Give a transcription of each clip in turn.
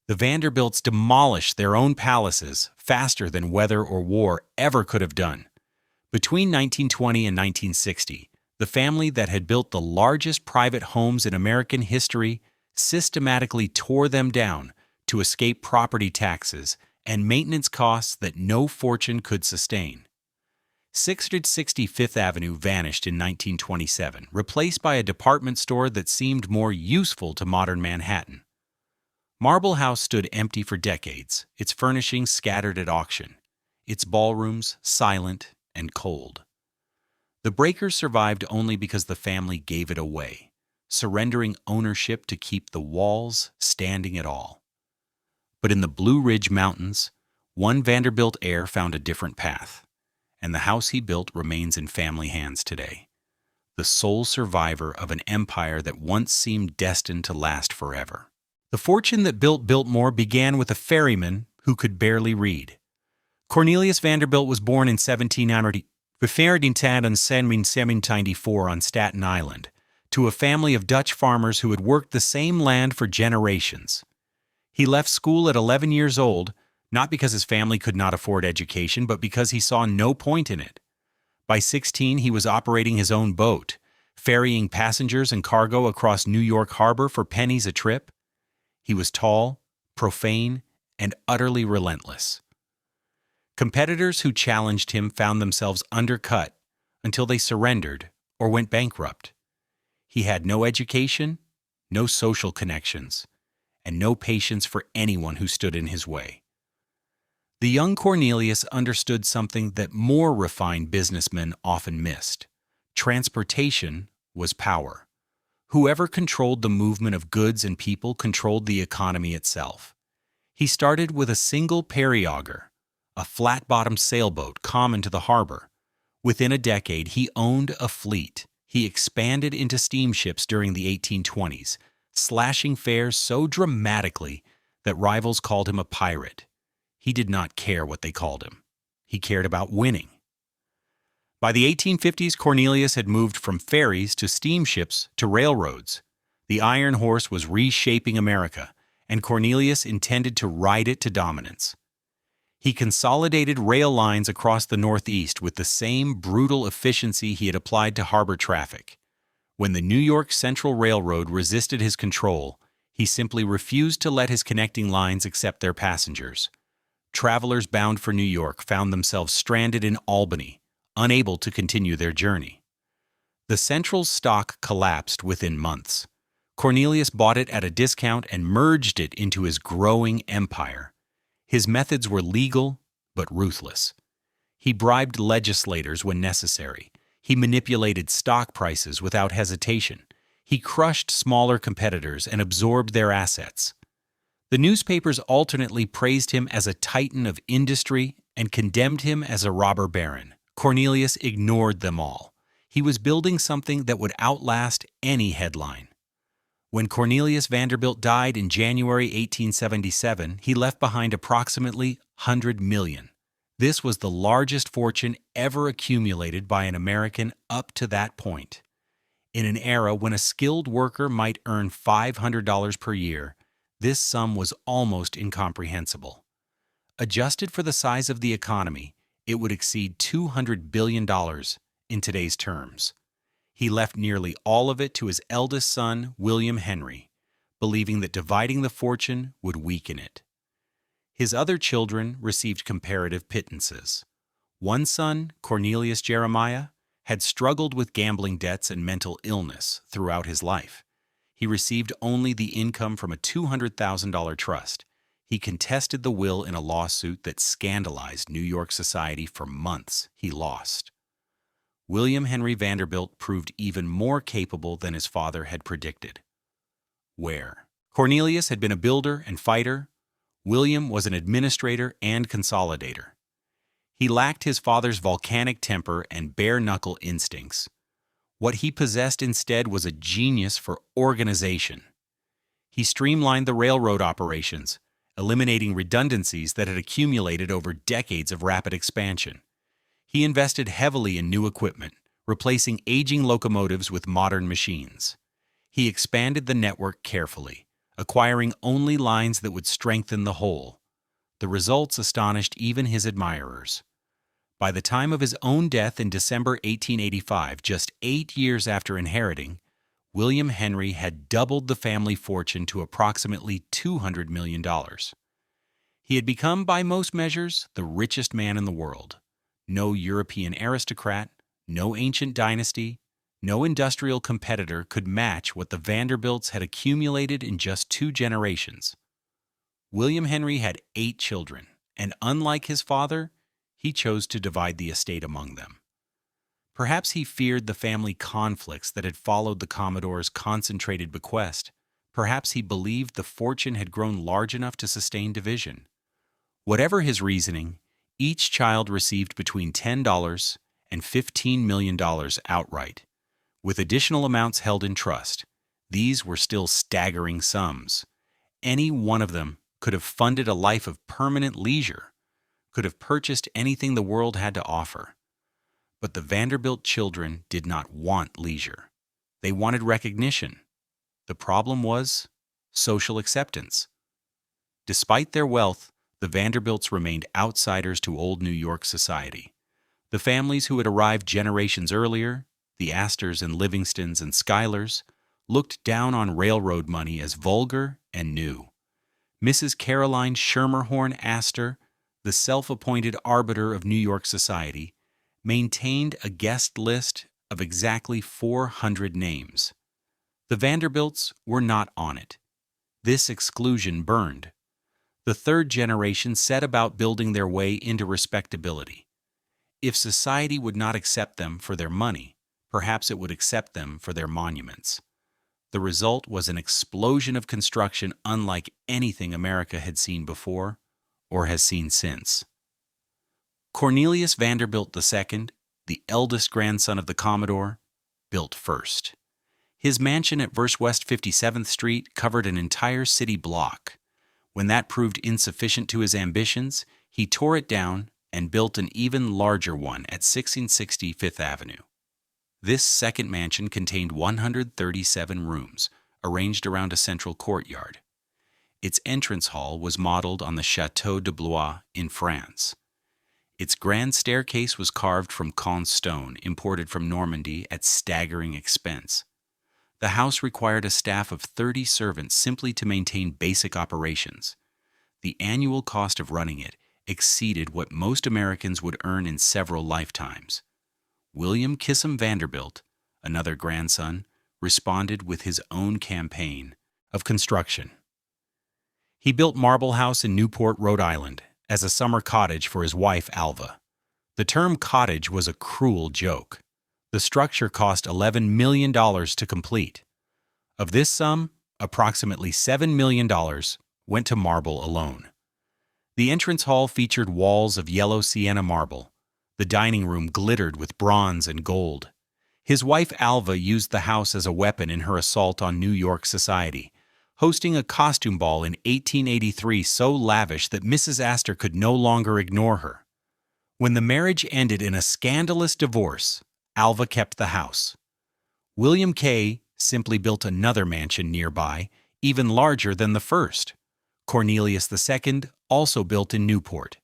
The Vanderbilts demolished their own palaces faster than weather or war ever could have done. Between 1920 and 1960, the family that had built the largest private homes in American history systematically tore them down to escape property taxes and maintenance costs that no fortune could sustain. 660 Fifth Avenue vanished in 1927, replaced by a department store that seemed more useful to modern Manhattan. Marble House stood empty for decades, its furnishings scattered at auction, its ballrooms silent and cold. The breakers survived only because the family gave it away, surrendering ownership to keep the walls standing at all. But in the Blue Ridge Mountains, one Vanderbilt heir found a different path, and the house he built remains in family hands today, the sole survivor of an empire that once seemed destined to last forever. The fortune that built Biltmore began with a ferryman who could barely read. Cornelius Vanderbilt was born in 1794 on Staten Island, to a family of Dutch farmers who had worked the same land for generations. He left school at 11 years old, not because his family could not afford education, but because he saw no point in it. By 16, he was operating his own boat, ferrying passengers and cargo across New York Harbor for pennies a trip. He was tall, profane, and utterly relentless. Competitors who challenged him found themselves undercut until they surrendered or went bankrupt. He had no education, no social connections, and no patience for anyone who stood in his way. The young Cornelius understood something that more refined businessmen often missed. Transportation was power. Whoever controlled the movement of goods and people controlled the economy itself. He started with a single periauger, a flat-bottomed sailboat common to the harbor. Within a decade, he owned a fleet. He expanded into steamships during the 1820s, slashing fares so dramatically that rivals called him a pirate. He did not care what they called him. He cared about winning. By the 1850s, Cornelius had moved from ferries to steamships to railroads. The Iron Horse was reshaping America, and Cornelius intended to ride it to dominance. He consolidated rail lines across the Northeast with the same brutal efficiency he had applied to harbor traffic. When the New York Central Railroad resisted his control, he simply refused to let his connecting lines accept their passengers. Travelers bound for New York found themselves stranded in Albany, unable to continue their journey. The Central's stock collapsed within months. Cornelius bought it at a discount and merged it into his growing empire. His methods were legal but ruthless. He bribed legislators when necessary. He manipulated stock prices without hesitation. He crushed smaller competitors and absorbed their assets. The newspapers alternately praised him as a titan of industry and condemned him as a robber baron. Cornelius ignored them all. He was building something that would outlast any headline. When Cornelius Vanderbilt died in January 1877, he left behind approximately $100 million. This was the largest fortune ever accumulated by an American up to that point. In an era when a skilled worker might earn $500 per year, this sum was almost incomprehensible. Adjusted for the size of the economy, it would exceed $200 billion in today's terms. He left nearly all of it to his eldest son, William Henry, believing that dividing the fortune would weaken it. His other children received comparative pittances. One son, Cornelius Jeremiah, had struggled with gambling debts and mental illness throughout his life. He received only the income from a $200,000 trust. He contested the will in a lawsuit that scandalized New York society for months. He lost. William Henry Vanderbilt proved even more capable than his father had predicted. Where Cornelius had been a builder and fighter, William was an administrator and consolidator. He lacked his father's volcanic temper and bare-knuckle instincts. What he possessed instead was a genius for organization. He streamlined the railroad operations, eliminating redundancies that had accumulated over decades of rapid expansion. He invested heavily in new equipment, replacing aging locomotives with modern machines. He expanded the network carefully, acquiring only lines that would strengthen the whole. The results astonished even his admirers. By the time of his own death in December 1885, just 8 years after inheriting, William Henry had doubled the family fortune to approximately $200 million. He had become, by most measures, the richest man in the world. No European aristocrat, no ancient dynasty, no industrial competitor could match what the Vanderbilts had accumulated in just 2 generations. William Henry had 8 children, and unlike his father, he chose to divide the estate among them. Perhaps he feared the family conflicts that had followed the Commodore's concentrated bequest. Perhaps he believed the fortune had grown large enough to sustain division. Whatever his reasoning, each child received between $10 and $15 million outright, with additional amounts held in trust. These were still staggering sums. Any one of them could have funded a life of permanent leisure, could have purchased anything the world had to offer. But the Vanderbilt children did not want leisure. They wanted recognition. The problem was social acceptance. Despite their wealth, the Vanderbilts remained outsiders to old New York society. The families who had arrived generations earlier, the Astors and Livingstons and Schuylers, looked down on railroad money as vulgar and new. Mrs. Caroline Schermerhorn Astor, the self-appointed arbiter of New York society, maintained a guest list of exactly 400 names. The Vanderbilts were not on it. This exclusion burned. The 3rd generation set about building their way into respectability. If society would not accept them for their money, perhaps it would accept them for their monuments. The result was an explosion of construction unlike anything America had seen before or has seen since. Cornelius Vanderbilt II, the eldest grandson of the Commodore, built first. His mansion at West 57th Street covered an entire city block. When that proved insufficient to his ambitions, he tore it down and built an even larger one at 1660 Fifth Avenue. This second mansion contained 137 rooms, arranged around a central courtyard. Its entrance hall was modeled on the Château de Blois in France. Its grand staircase was carved from Caen stone imported from Normandy at staggering expense. The house required a staff of 30 servants simply to maintain basic operations. The annual cost of running it exceeded what most Americans would earn in several lifetimes. William Kissam Vanderbilt, another grandson, responded with his own campaign of construction. He built Marble House in Newport, Rhode Island, as a summer cottage for his wife Alva. The term cottage was a cruel joke. The structure cost $11 million to complete. Of this sum, approximately $7 million went to marble alone. The entrance hall featured walls of yellow sienna marble. The dining room glittered with bronze and gold. His wife Alva used the house as a weapon in her assault on New York society, hosting a costume ball in 1883 so lavish that Mrs. Astor could no longer ignore her. When the marriage ended in a scandalous divorce, Alva kept the house. William K. simply built another mansion nearby, even larger than the first. Cornelius II also built in Newport.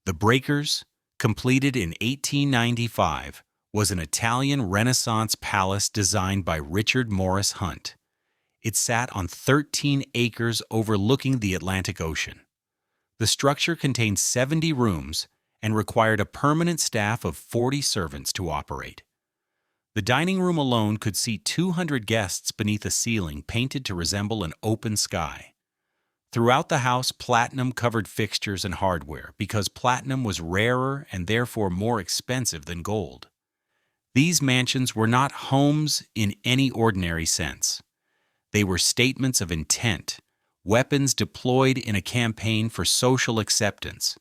The Breakers, completed in 1895, was an Italian Renaissance palace designed by Richard Morris Hunt. It sat on 13 acres overlooking the Atlantic Ocean. The structure contained 70 rooms and required a permanent staff of 40 servants to operate. The dining room alone could seat 200 guests beneath a ceiling painted to resemble an open sky. Throughout the house, platinum covered fixtures and hardware because platinum was rarer and therefore more expensive than gold. These mansions were not homes in any ordinary sense. They were statements of intent, weapons deployed in a campaign for social acceptance.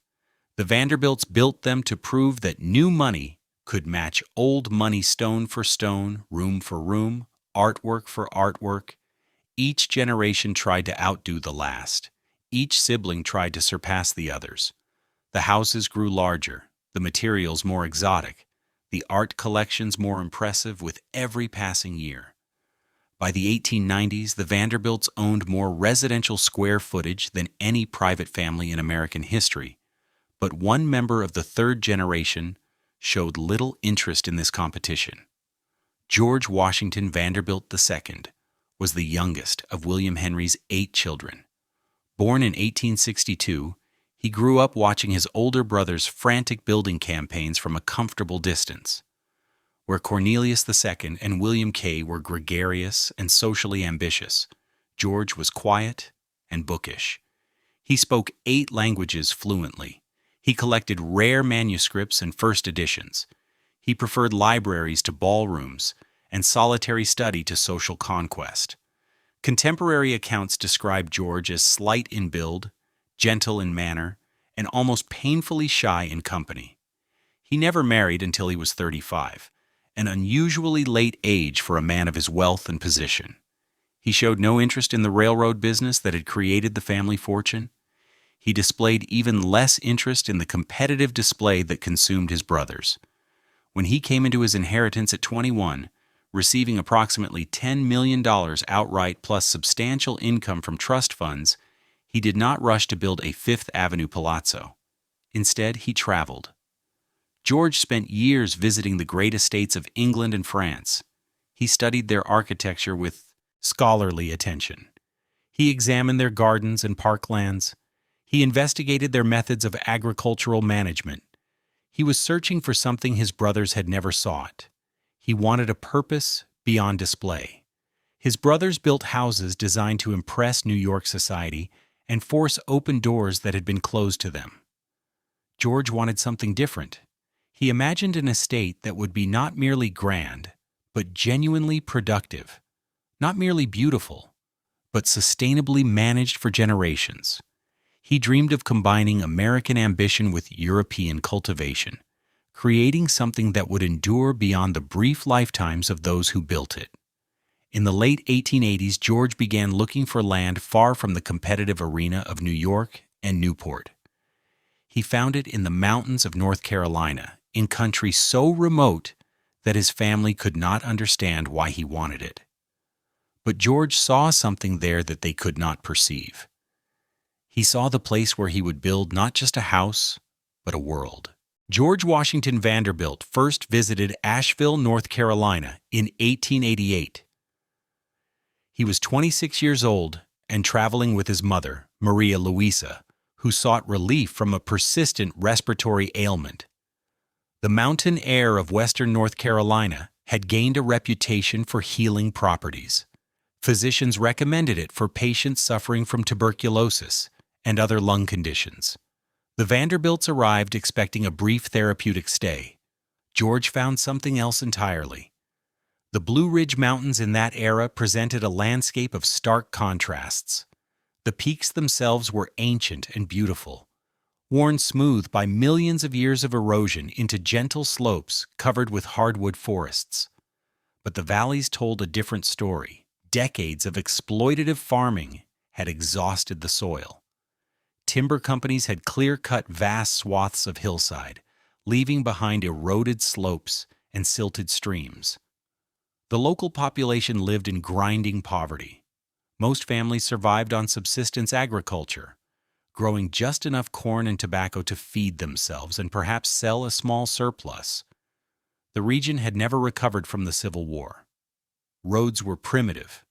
The Vanderbilts built them to prove that new money could match old money stone for stone, room for room, artwork for artwork. Each generation tried to outdo the last. Each sibling tried to surpass the others. The houses grew larger, the materials more exotic, the art collections more impressive with every passing year. By the 1890s, the Vanderbilts owned more residential square footage than any private family in American history, but one member of the third generation showed little interest in this competition. George Washington Vanderbilt II was the youngest of William Henry's 8 children. Born in 1862, he grew up watching his older brother's frantic building campaigns from a comfortable distance. Where Cornelius II and William K. were gregarious and socially ambitious, George was quiet and bookish. He spoke 8 languages fluently. He collected rare manuscripts and first editions. He preferred libraries to ballrooms and solitary study to social conquest. Contemporary accounts describe George as slight in build, gentle in manner, and almost painfully shy in company. He never married until he was 35, an unusually late age for a man of his wealth and position. He showed no interest in the railroad business that had created the family fortune. He displayed even less interest in the competitive display that consumed his brothers. When he came into his inheritance at 21, receiving approximately $10 million outright plus substantial income from trust funds, he did not rush to build a Fifth Avenue palazzo. Instead, he traveled. George spent years visiting the great estates of England and France. He studied their architecture with scholarly attention. He examined their gardens and parklands. He investigated their methods of agricultural management. He was searching for something his brothers had never sought. He wanted a purpose beyond display. His brothers built houses designed to impress New York society and force open doors that had been closed to them. George wanted something different. He imagined an estate that would be not merely grand, but genuinely productive, not merely beautiful, but sustainably managed for generations. He dreamed of combining American ambition with European cultivation, creating something that would endure beyond the brief lifetimes of those who built it. In the late 1880s, George began looking for land far from the competitive arena of New York and Newport. He found it in the mountains of North Carolina, in country so remote that his family could not understand why he wanted it. But George saw something there that they could not perceive. He saw the place where he would build not just a house, but a world. George Washington Vanderbilt first visited Asheville, North Carolina in 1888. He was 26 years old and traveling with his mother, Maria Louisa, who sought relief from a persistent respiratory ailment. The mountain air of western North Carolina had gained a reputation for healing properties. Physicians recommended it for patients suffering from tuberculosis and other lung conditions. The Vanderbilts arrived expecting a brief therapeutic stay. George found something else entirely. The Blue Ridge Mountains in that era presented a landscape of stark contrasts. The peaks themselves were ancient and beautiful, worn smooth by millions of years of erosion into gentle slopes covered with hardwood forests. But the valleys told a different story. Decades of exploitative farming had exhausted the soil. Timber companies had clear-cut vast swaths of hillside, leaving behind eroded slopes and silted streams. The local population lived in grinding poverty. Most families survived on subsistence agriculture, growing just enough corn and tobacco to feed themselves and perhaps sell a small surplus. The region had never recovered from the Civil War. Roads were primitive.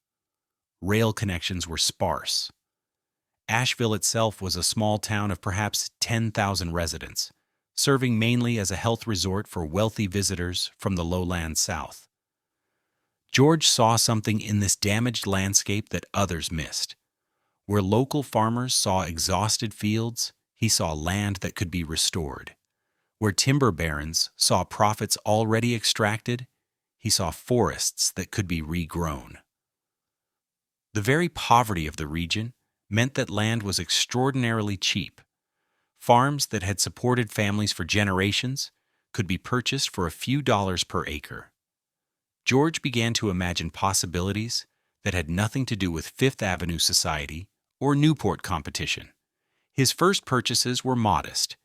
Rail connections were sparse. Asheville itself was a small town of perhaps 10,000 residents, serving mainly as a health resort for wealthy visitors from the lowlands south. George saw something in this damaged landscape that others missed. Where local farmers saw exhausted fields, he saw land that could be restored. Where timber barons saw profits already extracted, he saw forests that could be regrown. The very poverty of the region meant that land was extraordinarily cheap. Farms that had supported families for generations could be purchased for a few dollars per acre. George began to imagine possibilities that had nothing to do with Fifth Avenue society or Newport competition. His first purchases were modest.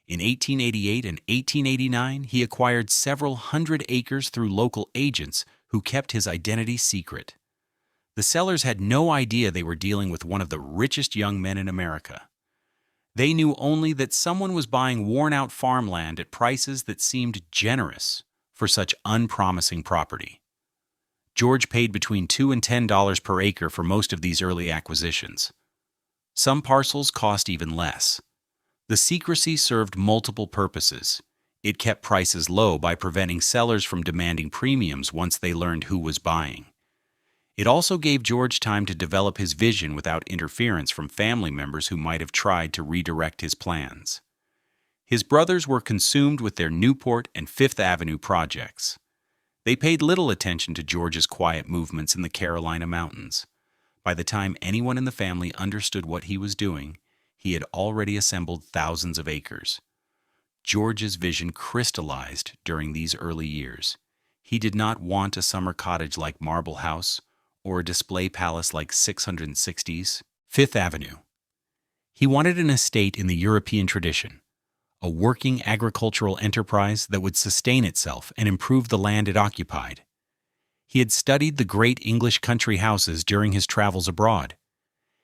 In 1888 and 1889, he acquired several hundred acres through local agents who kept his identity secret. The sellers had no idea they were dealing with one of the richest young men in America. They knew only that someone was buying worn-out farmland at prices that seemed generous for such unpromising property. George paid between $2 and $10 per acre for most of these early acquisitions. Some parcels cost even less. The secrecy served multiple purposes. It kept prices low by preventing sellers from demanding premiums once they learned who was buying. It also gave George time to develop his vision without interference from family members who might have tried to redirect his plans. His brothers were consumed with their Newport and Fifth Avenue projects. They paid little attention to George's quiet movements in the Carolina mountains. By the time anyone in the family understood what he was doing, he had already assembled thousands of acres. George's vision crystallized during these early years. He did not want a summer cottage like Marble House or a display palace like 660's Fifth Avenue. He wanted an estate in the European tradition, a working agricultural enterprise that would sustain itself and improve the land it occupied. He had studied the great English country houses during his travels abroad.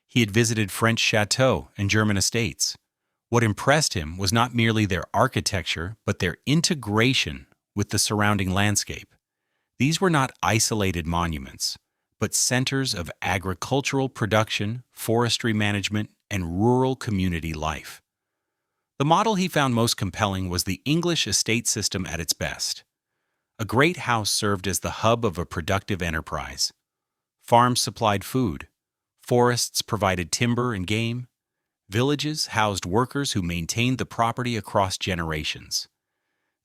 He had visited French chateaux and German estates. What impressed him was not merely their architecture, but their integration with the surrounding landscape. These were not isolated monuments, but centers of agricultural production, forestry management, and rural community life. The model he found most compelling was the English estate system at its best. A great house served as the hub of a productive enterprise. Farms supplied food. Forests provided timber and game. Villages housed workers who maintained the property across generations.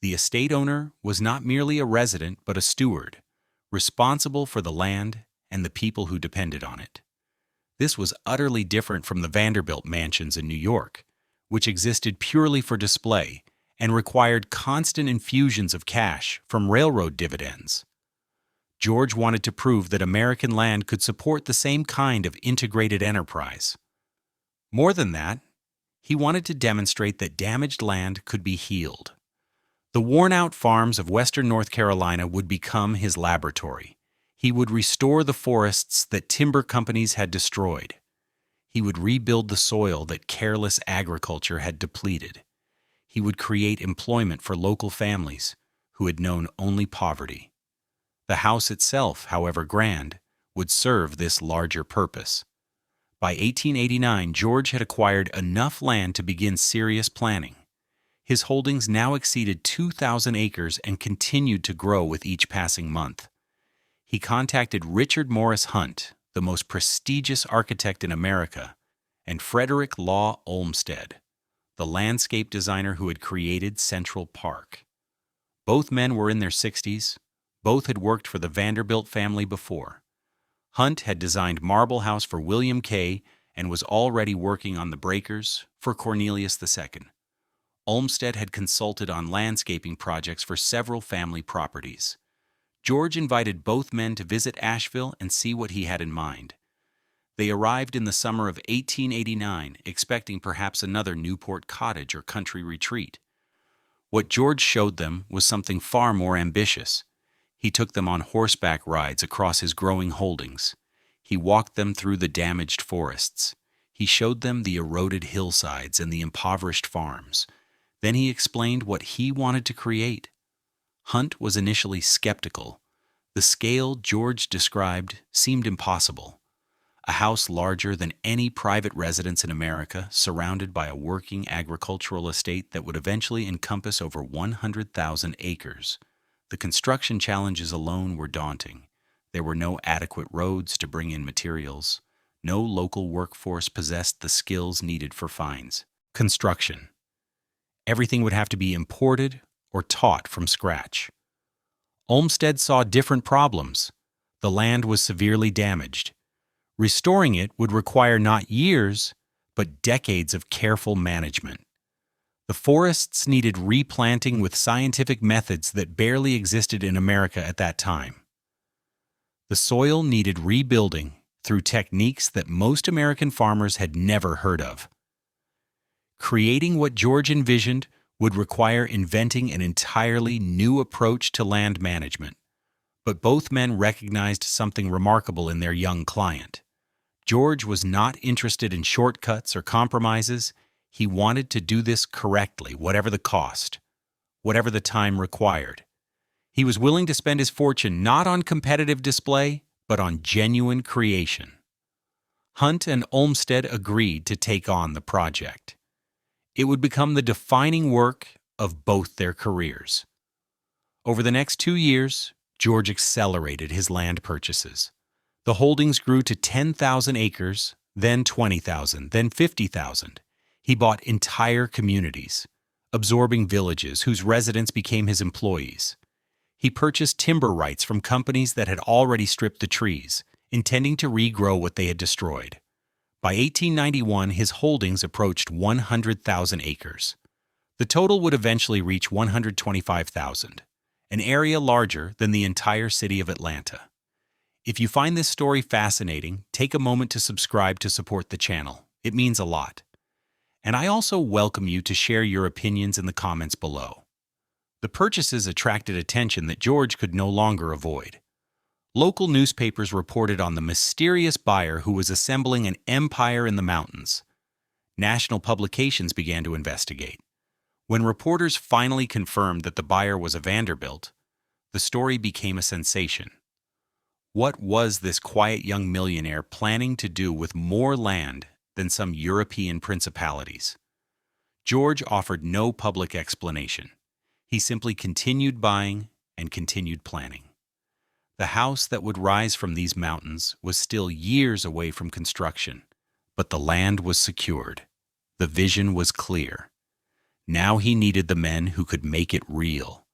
The estate owner was not merely a resident but a steward, responsible for the land and the people who depended on it. This was utterly different from the Vanderbilt mansions in New York, which existed purely for display and required constant infusions of cash from railroad dividends. George wanted to prove that American land could support the same kind of integrated enterprise. More than that, he wanted to demonstrate that damaged land could be healed. The worn-out farms of western North Carolina would become his laboratory. He would restore the forests that timber companies had destroyed. He would rebuild the soil that careless agriculture had depleted. He would create employment for local families who had known only poverty. The house itself, however grand, would serve this larger purpose. By 1889, George had acquired enough land to begin serious planning. His holdings now exceeded 2,000 acres and continued to grow with each passing month. He contacted Richard Morris Hunt, the most prestigious architect in America, and Frederick Law Olmstead, the landscape designer who had created Central Park. Both men were in their 60s. Both had worked for the Vanderbilt family before. Hunt had designed Marble House for William Kay and was already working on the breakers for Cornelius II. Olmstead had consulted on landscaping projects for several family properties. George invited both men to visit Asheville and see what he had in mind. They arrived in the summer of 1889, expecting perhaps another Newport cottage or country retreat. What George showed them was something far more ambitious. He took them on horseback rides across his growing holdings. He walked them through the damaged forests. He showed them the eroded hillsides and the impoverished farms. Then he explained what he wanted to create. Hunt was initially skeptical. The scale George described seemed impossible. A house larger than any private residence in America, surrounded by a working agricultural estate that would eventually encompass over 100,000 acres. The construction challenges alone were daunting. There were no adequate roads to bring in materials. No local workforce possessed the skills needed for fines. Construction. Everything would have to be imported or taught from scratch. Olmstead saw different problems. The land was severely damaged. Restoring it would require not years, but decades of careful management. The forests needed replanting with scientific methods that barely existed in America at that time. The soil needed rebuilding through techniques that most American farmers had never heard of. Creating what George envisioned would require inventing an entirely new approach to land management. But both men recognized something remarkable in their young client. George was not interested in shortcuts or compromises. He wanted to do this correctly, whatever the cost, whatever the time required. He was willing to spend his fortune not on competitive display, but on genuine creation. Hunt and Olmstead agreed to take on the project. It would become the defining work of both their careers. Over the next 2 years, George accelerated his land purchases. The holdings grew to 10,000 acres, then 20,000, then 50,000. He bought entire communities, absorbing villages whose residents became his employees. He purchased timber rights from companies that had already stripped the trees, intending to regrow what they had destroyed. By 1891, his holdings approached 100,000 acres. The total would eventually reach 125,000, an area larger than the entire city of Atlanta. If you find this story fascinating, take a moment to subscribe to support the channel. It means a lot. And I also welcome you to share your opinions in the comments below. The purchases attracted attention that George could no longer avoid. Local newspapers reported on the mysterious buyer who was assembling an empire in the mountains. National publications began to investigate. When reporters finally confirmed that the buyer was a Vanderbilt, the story became a sensation. What was this quiet young millionaire planning to do with more land than some European principalities? George offered no public explanation. He simply continued buying and continued planning. The house that would rise from these mountains was still years away from construction, but the land was secured. The vision was clear. Now he needed the men who could make it real.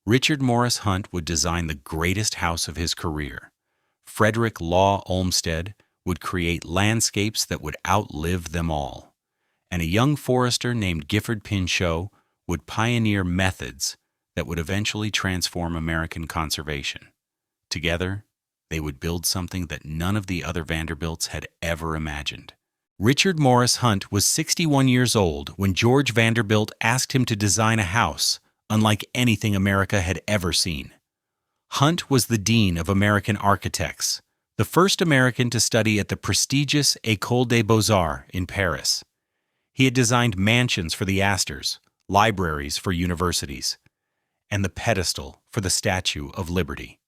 Richard Morris Hunt would design the greatest house of his career. Frederick Law Olmstead would create landscapes that would outlive them all. And a young forester named Gifford Pinchot would pioneer methods that would eventually transform American conservation. Together, they would build something that none of the other Vanderbilts had ever imagined. Richard Morris Hunt was 61 years old when George Vanderbilt asked him to design a house unlike anything America had ever seen. Hunt was the dean of American architects, the first American to study at the prestigious École des Beaux-Arts in Paris. He had designed mansions for the Astors, libraries for universities, and the pedestal for the Statue of Liberty.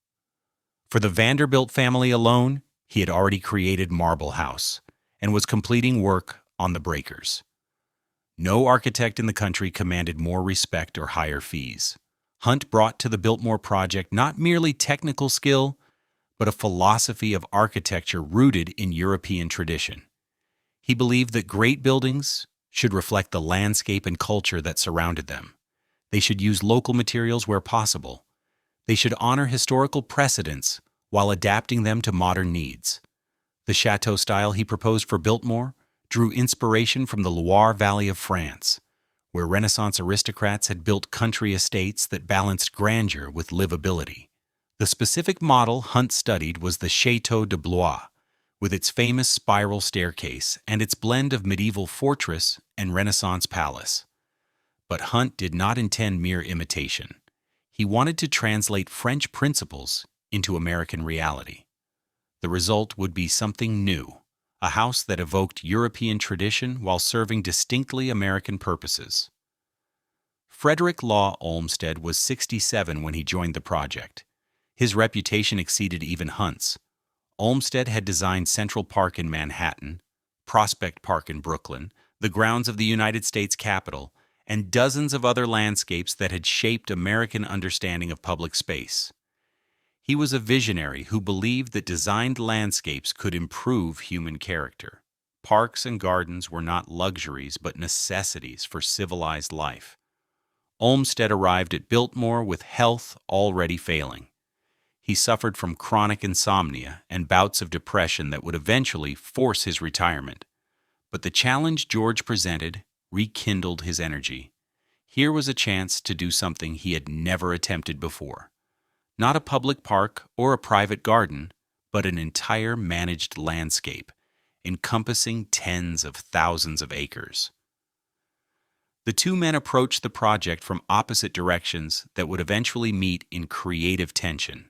For the Vanderbilt family alone, he had already created Marble House and was completing work on the breakers. No architect in the country commanded more respect or higher fees. Hunt brought to the Biltmore project not merely technical skill, but a philosophy of architecture rooted in European tradition. He believed that great buildings should reflect the landscape and culture that surrounded them. They should use local materials where possible. They should honor historical precedents while adapting them to modern needs. The chateau style he proposed for Biltmore drew inspiration from the Loire Valley of France, where Renaissance aristocrats had built country estates that balanced grandeur with livability. The specific model Hunt studied was the Château de Blois, with its famous spiral staircase and its blend of medieval fortress and Renaissance palace. But Hunt did not intend mere imitation. He wanted to translate French principles into American reality. The result would be something new, a house that evoked European tradition while serving distinctly American purposes. Frederick Law Olmstead was 67 when he joined the project. His reputation exceeded even Hunt's. Olmstead had designed Central Park in Manhattan, Prospect Park in Brooklyn, the grounds of the United States Capitol, and dozens of other landscapes that had shaped American understanding of public space. He was a visionary who believed that designed landscapes could improve human character. Parks and gardens were not luxuries but necessities for civilized life. Olmstead arrived at Biltmore with health already failing. He suffered from chronic insomnia and bouts of depression that would eventually force his retirement. But the challenge George presented rekindled his energy. Here was a chance to do something he had never attempted before. Not a public park or a private garden, but an entire managed landscape, encompassing tens of thousands of acres. The two men approached the project from opposite directions that would eventually meet in creative tension.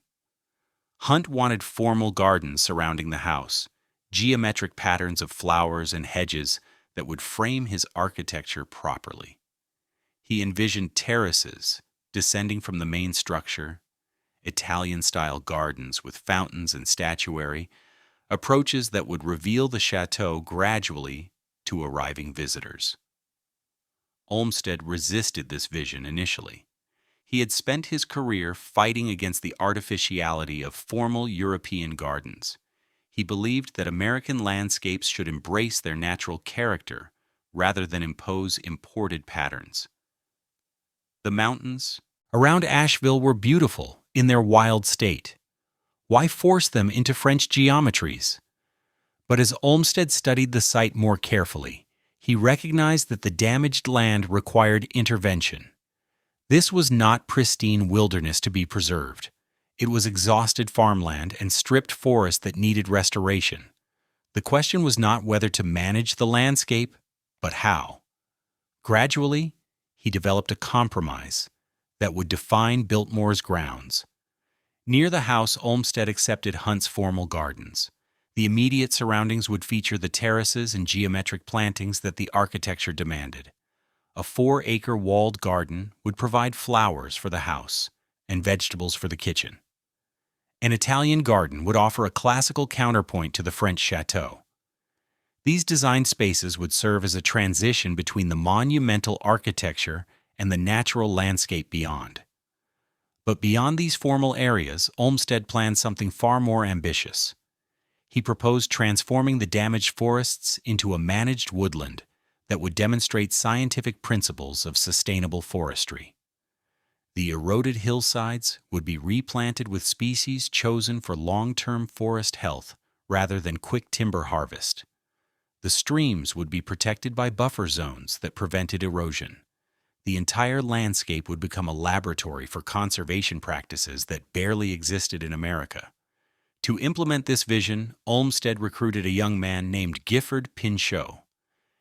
Hunt wanted formal gardens surrounding the house, geometric patterns of flowers and hedges that would frame his architecture properly. He envisioned terraces descending from the main structure, Italian-style gardens with fountains and statuary, approaches that would reveal the chateau gradually to arriving visitors. Olmstead resisted this vision initially. He had spent his career fighting against the artificiality of formal European gardens. He believed that American landscapes should embrace their natural character rather than impose imported patterns. The mountains around Asheville were beautiful in their wild state. Why force them into French geometries? But as Olmstead studied the site more carefully, he recognized that the damaged land required intervention. This was not pristine wilderness to be preserved. It was exhausted farmland and stripped forest that needed restoration. The question was not whether to manage the landscape, but how. Gradually, he developed a compromise that would define Biltmore's grounds. Near the house, Olmstead accepted Hunt's formal gardens. The immediate surroundings would feature the terraces and geometric plantings that the architecture demanded. A 4-acre walled garden would provide flowers for the house and vegetables for the kitchen. An Italian garden would offer a classical counterpoint to the French chateau. These designed spaces would serve as a transition between the monumental architecture and the natural landscape beyond. But beyond these formal areas, Olmstead planned something far more ambitious. He proposed transforming the damaged forests into a managed woodland that would demonstrate scientific principles of sustainable forestry. The eroded hillsides would be replanted with species chosen for long-term forest health rather than quick timber harvest. The streams would be protected by buffer zones that prevented erosion. The entire landscape would become a laboratory for conservation practices that barely existed in America. To implement this vision, Olmstead recruited a young man named Gifford Pinchot.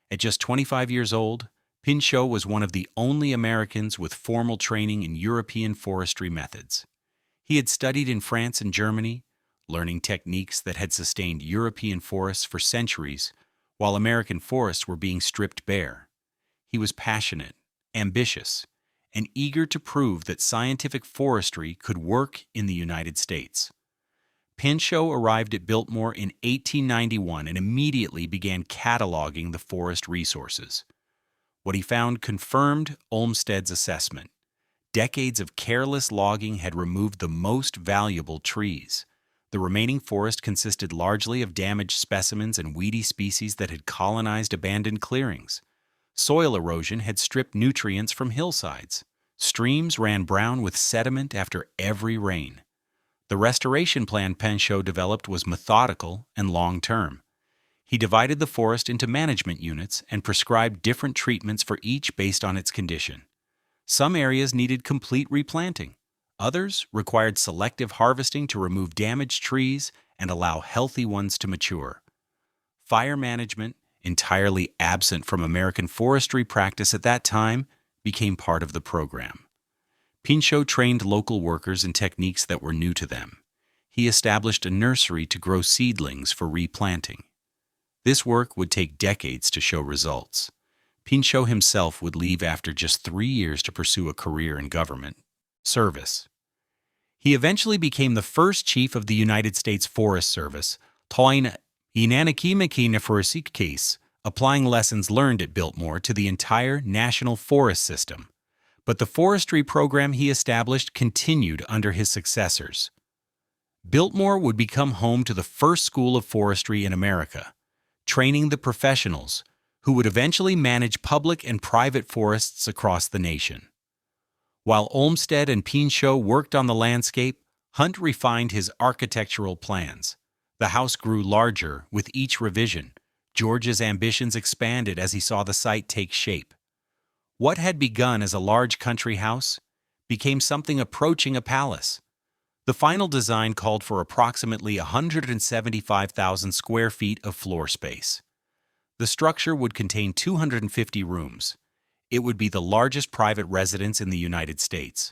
At just 25 years old, Pinchot was one of the only Americans with formal training in European forestry methods. He had studied in France and Germany, learning techniques that had sustained European forests for centuries, while American forests were being stripped bare. He was passionate, ambitious, and eager to prove that scientific forestry could work in the United States. Pinchot arrived at Biltmore in 1891 and immediately began cataloging the forest resources. What he found confirmed Olmstead's assessment. Decades of careless logging had removed the most valuable trees. The remaining forest consisted largely of damaged specimens and weedy species that had colonized abandoned clearings. Soil erosion had stripped nutrients from hillsides. Streams ran brown with sediment after every rain. The restoration plan Pinchot developed was methodical and long-term. He divided the forest into management units and prescribed different treatments for each based on its condition. Some areas needed complete replanting. Others required selective harvesting to remove damaged trees and allow healthy ones to mature. Fire management, entirely absent from American forestry practice at that time, became part of the program. Pinchot trained local workers in techniques that were new to them. He established a nursery to grow seedlings for replanting. This work would take decades to show results. Pinchot himself would leave after just 3 years to pursue a career in government service. He eventually became the first chief of the United States Forest Service, applying lessons learned at Biltmore to the entire national forest system. But the forestry program he established continued under his successors. Biltmore would become home to the first school of forestry in America, training the professionals who would eventually manage public and private forests across the nation. While Olmstead and Pinchot worked on the landscape, Hunt refined his architectural plans. The house grew larger with each revision. George's ambitions expanded as he saw the site take shape. What had begun as a large country house became something approaching a palace. The final design called for approximately 175,000 square feet of floor space. The structure would contain 250 rooms. It would be the largest private residence in the United States.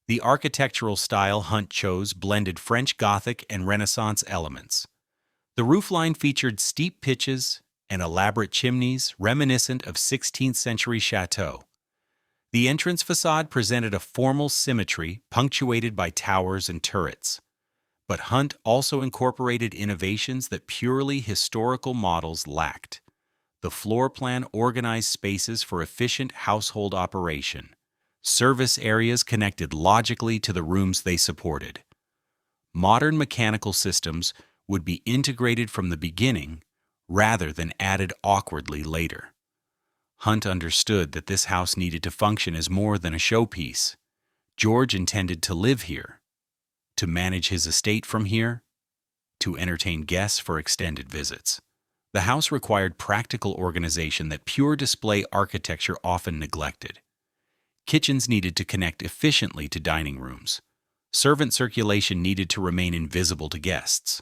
The architectural style Hunt chose blended French Gothic and Renaissance elements. The roofline featured steep pitches and elaborate chimneys reminiscent of 16th century chateaux. The entrance facade presented a formal symmetry punctuated by towers and turrets. But Hunt also incorporated innovations that purely historical models lacked. The floor plan organized spaces for efficient household operation. Service areas connected logically to the rooms they supported. Modern mechanical systems would be integrated from the beginning rather than added awkwardly later. Hunt understood that this house needed to function as more than a showpiece. George intended to live here, to manage his estate from here, to entertain guests for extended visits. The house required practical organization that pure display architecture often neglected. Kitchens needed to connect efficiently to dining rooms. Servant circulation needed to remain invisible to guests.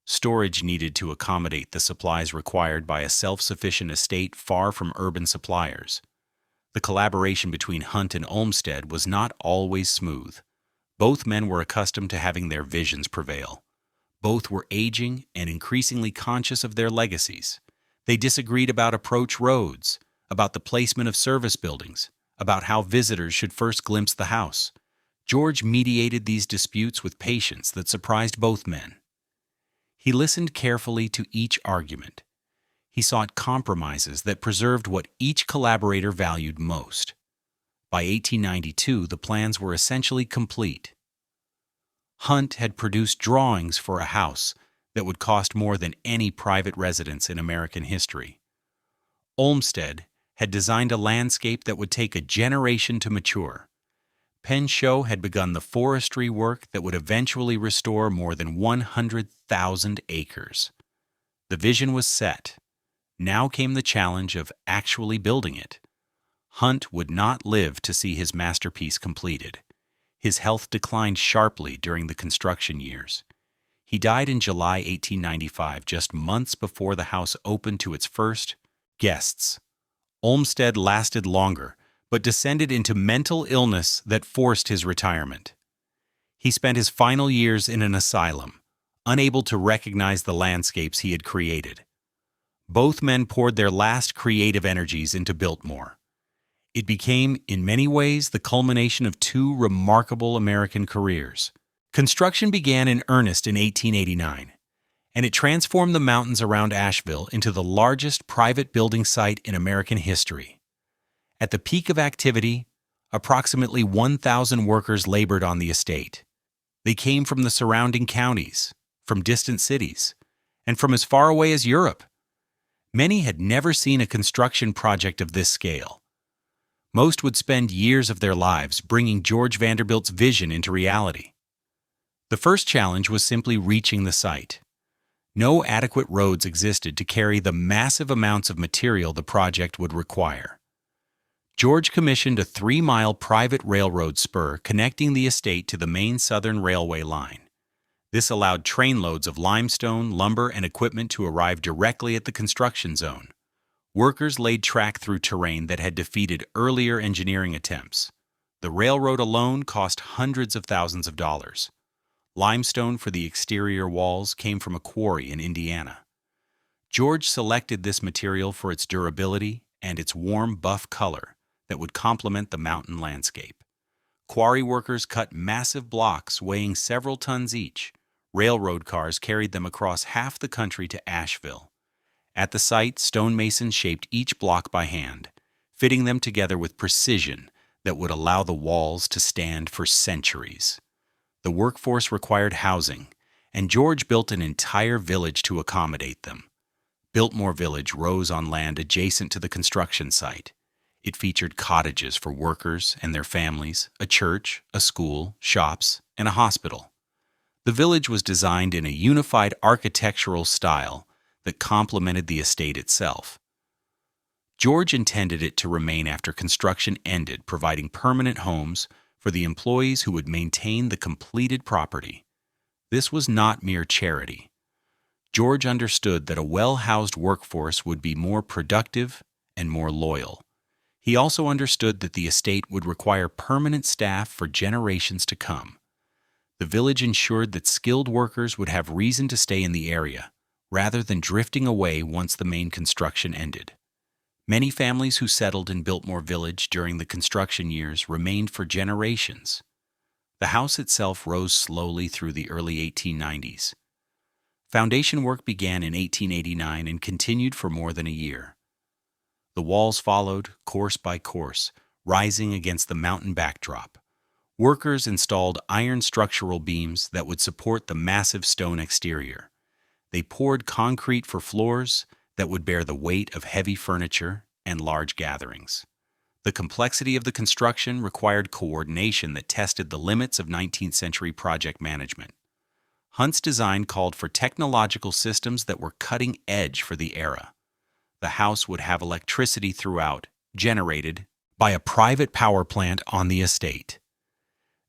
Storage needed to accommodate the supplies required by a self-sufficient estate far from urban suppliers. The collaboration between Hunt and Olmstead was not always smooth. Both men were accustomed to having their visions prevail. Both were aging and increasingly conscious of their legacies. They disagreed about approach roads, about the placement of service buildings, about how visitors should first glimpse the house. George mediated these disputes with patience that surprised both men. He listened carefully to each argument. He sought compromises that preserved what each collaborator valued most. By 1892, the plans were essentially complete. Hunt had produced drawings for a house that would cost more than any private residence in American history. Olmstead had designed a landscape that would take a generation to mature. Pinchot had begun the forestry work that would eventually restore more than 100,000 acres. The vision was set. Now came the challenge of actually building it. Hunt would not live to see his masterpiece completed. His health declined sharply during the construction years. He died in July 1895, just months before the house opened to its first guests. Olmstead lasted longer, but descended into mental illness that forced his retirement. He spent his final years in an asylum, unable to recognize the landscapes he had created. Both men poured their last creative energies into Biltmore. It became, in many ways, the culmination of two remarkable American careers. Construction began in earnest in 1889, and it transformed the mountains around Asheville into the largest private building site in American history. At the peak of activity, approximately 1,000 workers labored on the estate. They came from the surrounding counties, from distant cities, and from as far away as Europe. Many had never seen a construction project of this scale. Most would spend years of their lives bringing George Vanderbilt's vision into reality. The first challenge was simply reaching the site. No adequate roads existed to carry the massive amounts of material the project would require. George commissioned a 3-mile private railroad spur connecting the estate to the main Southern Railway line. This allowed trainloads of limestone, lumber, and equipment to arrive directly at the construction zone. Workers laid track through terrain that had defeated earlier engineering attempts. The railroad alone cost hundreds of thousands of dollars. Limestone for the exterior walls came from a quarry in Indiana. George selected this material for its durability and its warm buff color that would complement the mountain landscape. Quarry workers cut massive blocks weighing several tons each. Railroad cars carried them across half the country to Asheville. At the site, stonemasons shaped each block by hand, fitting them together with precision that would allow the walls to stand for centuries. The workforce required housing, and George built an entire village to accommodate them. Biltmore Village rose on land adjacent to the construction site. It featured cottages for workers and their families, a church, a school, shops, and a hospital. The village was designed in a unified architectural style that complemented the estate itself. George intended it to remain after construction ended, providing permanent homes for the employees who would maintain the completed property. This was not mere charity. George understood that a well-housed workforce would be more productive and more loyal. He also understood that the estate would require permanent staff for generations to come. The village ensured that skilled workers would have reason to stay in the area, rather than drifting away once the main construction ended. Many families who settled in Biltmore village during the construction years remained for generations. The house itself rose slowly through the early 1890s. Foundation work began in 1889 and continued for more than a year. The walls followed, course by course, rising against the mountain backdrop. Workers installed iron structural beams that would support the massive stone exterior. They poured concrete for floors that would bear the weight of heavy furniture and large gatherings. The complexity of the construction required coordination that tested the limits of 19th century project management. Hunt's design called for technological systems that were cutting edge for the era. The house would have electricity throughout, generated by a private power plant on the estate.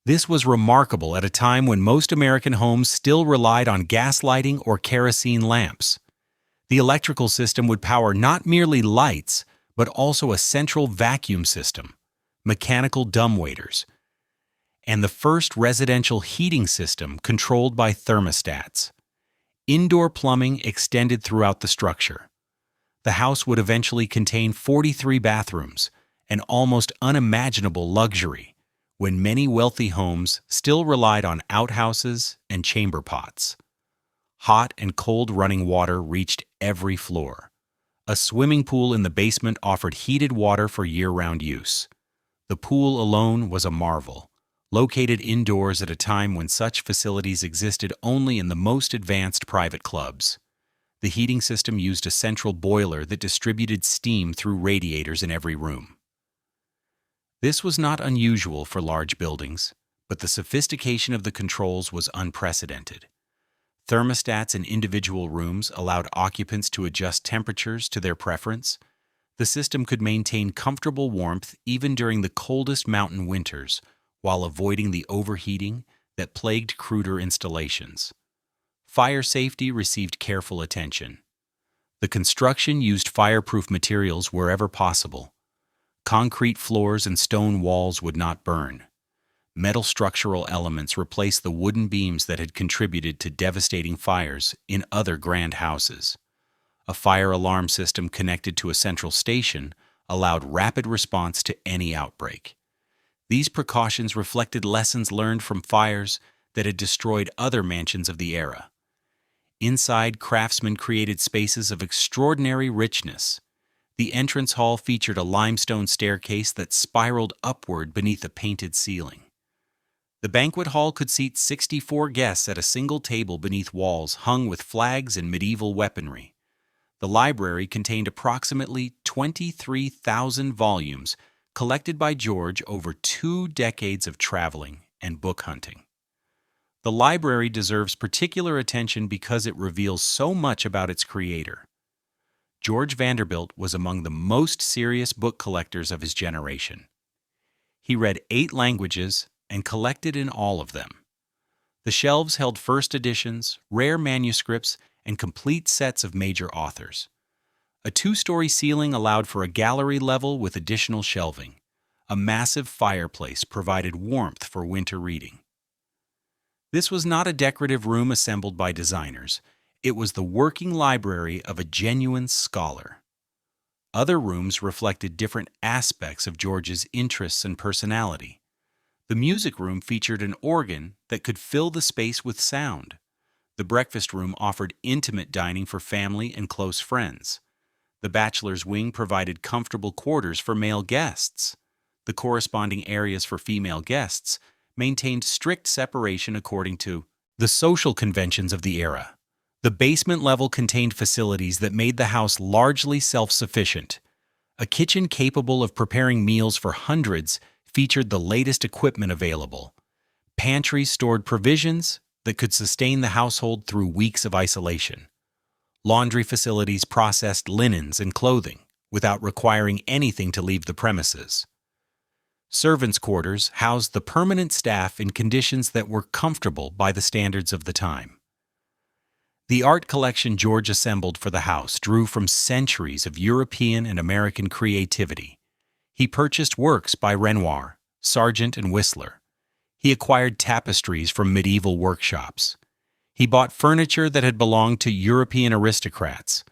This was remarkable at a time when most American homes still relied on gas lighting or kerosene lamps. The electrical system would power not merely lights, but also a central vacuum system, mechanical dumbwaiters, and the first residential heating system controlled by thermostats. Indoor plumbing extended throughout the structure. The house would eventually contain 43 bathrooms, an almost unimaginable luxury, when many wealthy homes still relied on outhouses and chamber pots. Hot and cold running water reached every floor. A swimming pool in the basement offered heated water for year-round use. The pool alone was a marvel, located indoors at a time when such facilities existed only in the most advanced private clubs. The heating system used a central boiler that distributed steam through radiators in every room. This was not unusual for large buildings, but the sophistication of the controls was unprecedented. Thermostats in individual rooms allowed occupants to adjust temperatures to their preference. The system could maintain comfortable warmth even during the coldest mountain winters, while avoiding the overheating that plagued cruder installations. Fire safety received careful attention. The construction used fireproof materials wherever possible. Concrete floors and stone walls would not burn. Metal structural elements replaced the wooden beams that had contributed to devastating fires in other grand houses. A fire alarm system connected to a central station allowed rapid response to any outbreak. These precautions reflected lessons learned from fires that had destroyed other mansions of the era. Inside, craftsmen created spaces of extraordinary richness. The entrance hall featured a limestone staircase that spiraled upward beneath a painted ceiling. The banquet hall could seat 64 guests at a single table beneath walls hung with flags and medieval weaponry. The library contained approximately 23,000 volumes collected by George over 2 decades of traveling and book hunting. The library deserves particular attention because it reveals so much about its creator. George Vanderbilt was among the most serious book collectors of his generation. He read 8 languages and collected in all of them. The shelves held first editions, rare manuscripts, and complete sets of major authors. A 2-story ceiling allowed for a gallery level with additional shelving. A massive fireplace provided warmth for winter reading. This was not a decorative room assembled by designers. It was the working library of a genuine scholar. Other rooms reflected different aspects of George's interests and personality. The music room featured an organ that could fill the space with sound. The breakfast room offered intimate dining for family and close friends. The bachelor's wing provided comfortable quarters for male guests. The corresponding areas for female guests maintained strict separation according to the social conventions of the era. The basement level contained facilities that made the house largely self-sufficient. A kitchen capable of preparing meals for hundreds featured the latest equipment available. Pantries stored provisions that could sustain the household through weeks of isolation. Laundry facilities processed linens and clothing without requiring anything to leave the premises. Servants' quarters housed the permanent staff in conditions that were comfortable by the standards of the time. The art collection George assembled for the house drew from centuries of European and American creativity. He purchased works by Renoir, Sargent, and Whistler. He acquired tapestries from medieval workshops. He bought furniture that had belonged to European aristocrats.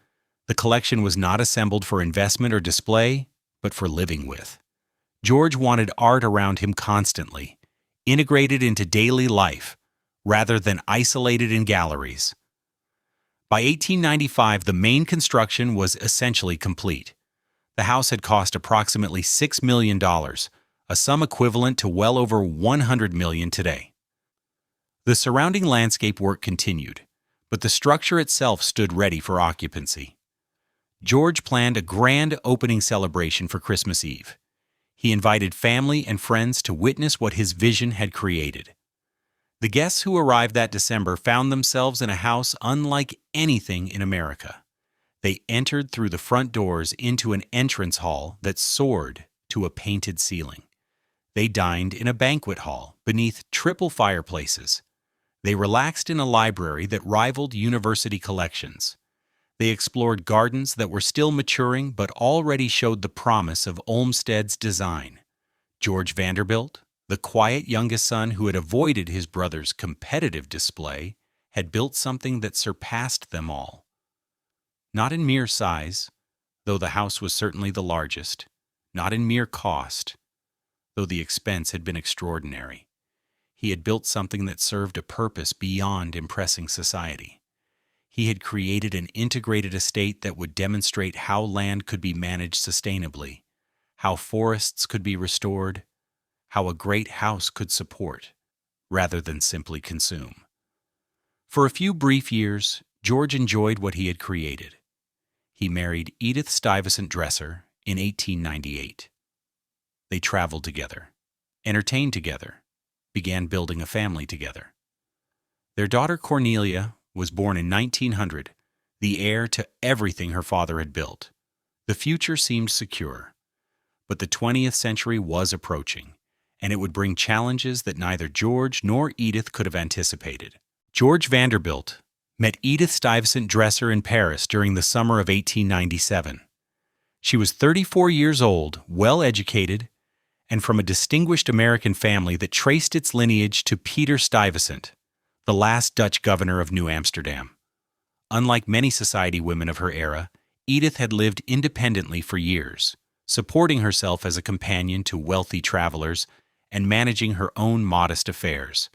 The collection was not assembled for investment or display, but for living with. George wanted art around him constantly, integrated into daily life, rather than isolated in galleries. By 1895, the main construction was essentially complete. The house had cost approximately $6 million, a sum equivalent to well over $100 million today. The surrounding landscape work continued, but the structure itself stood ready for occupancy. George planned a grand opening celebration for Christmas Eve. He invited family and friends to witness what his vision had created. The guests who arrived that December found themselves in a house unlike anything in America. They entered through the front doors into an entrance hall that soared to a painted ceiling. They dined in a banquet hall beneath triple fireplaces. They relaxed in a library that rivaled university collections. They explored gardens that were still maturing but already showed the promise of Olmstead's design. George Vanderbilt, the quiet youngest son who had avoided his brother's competitive display, had built something that surpassed them all. Not in mere size, though the house was certainly the largest, not in mere cost, though the expense had been extraordinary. He had built something that served a purpose beyond impressing society. He had created an integrated estate that would demonstrate how land could be managed sustainably, how forests could be restored, how a great house could support, rather than simply consume. For a few brief years, George enjoyed what he had created. He married Edith Stuyvesant Dresser in 1898. They traveled together, entertained together, began building a family together. Their daughter Cornelia was born in 1900, the heir to everything her father had built. The future seemed secure. But the 20th century was approaching, and it would bring challenges that neither George nor Edith could have anticipated. George Vanderbilt met Edith Stuyvesant Dresser in Paris during the summer of 1897. She was 34 years old, well-educated, and from a distinguished American family that traced its lineage to Peter Stuyvesant, the last Dutch governor of New Amsterdam. Unlike many society women of her era, Edith had lived independently for years, supporting herself as a companion to wealthy travelers and managing her own modest affairs.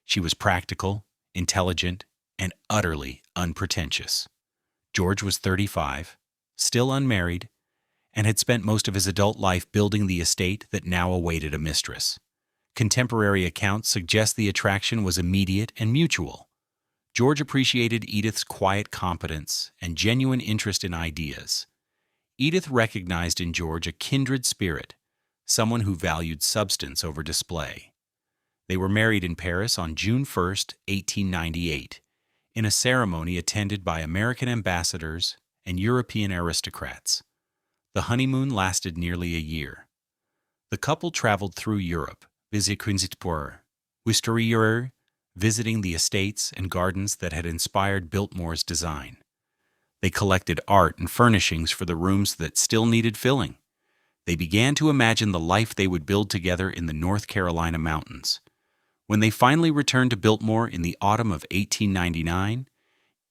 She was practical, intelligent, and utterly unpretentious. George was 35, still unmarried, and had spent most of his adult life building the estate that now awaited a mistress. Contemporary accounts suggest the attraction was immediate and mutual. George appreciated Edith's quiet competence and genuine interest in ideas. Edith recognized in George a kindred spirit, someone who valued substance over display. They were married in Paris on June 1, 1898, in a ceremony attended by American ambassadors and European aristocrats. The honeymoon lasted nearly a year. The couple traveled through Europe, visiting the estates and gardens that had inspired Biltmore's design. They collected art and furnishings for the rooms that still needed filling. They began to imagine the life they would build together in the North Carolina mountains. When they finally returned to Biltmore in the autumn of 1899,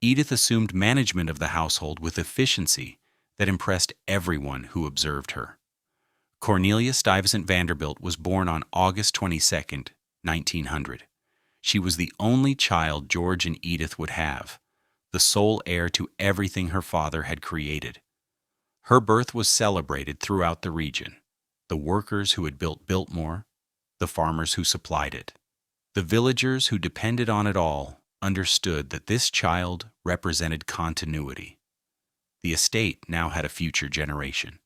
Edith assumed management of the household with efficiency that impressed everyone who observed her. Cornelius Stuyvesant Vanderbilt was born on August 22, 1900. She was the only child George and Edith would have, the sole heir to everything her father had created. Her birth was celebrated throughout the region, the workers who had built Biltmore, the farmers who supplied it. The villagers who depended on it all understood that this child represented continuity. The estate now had a future generation.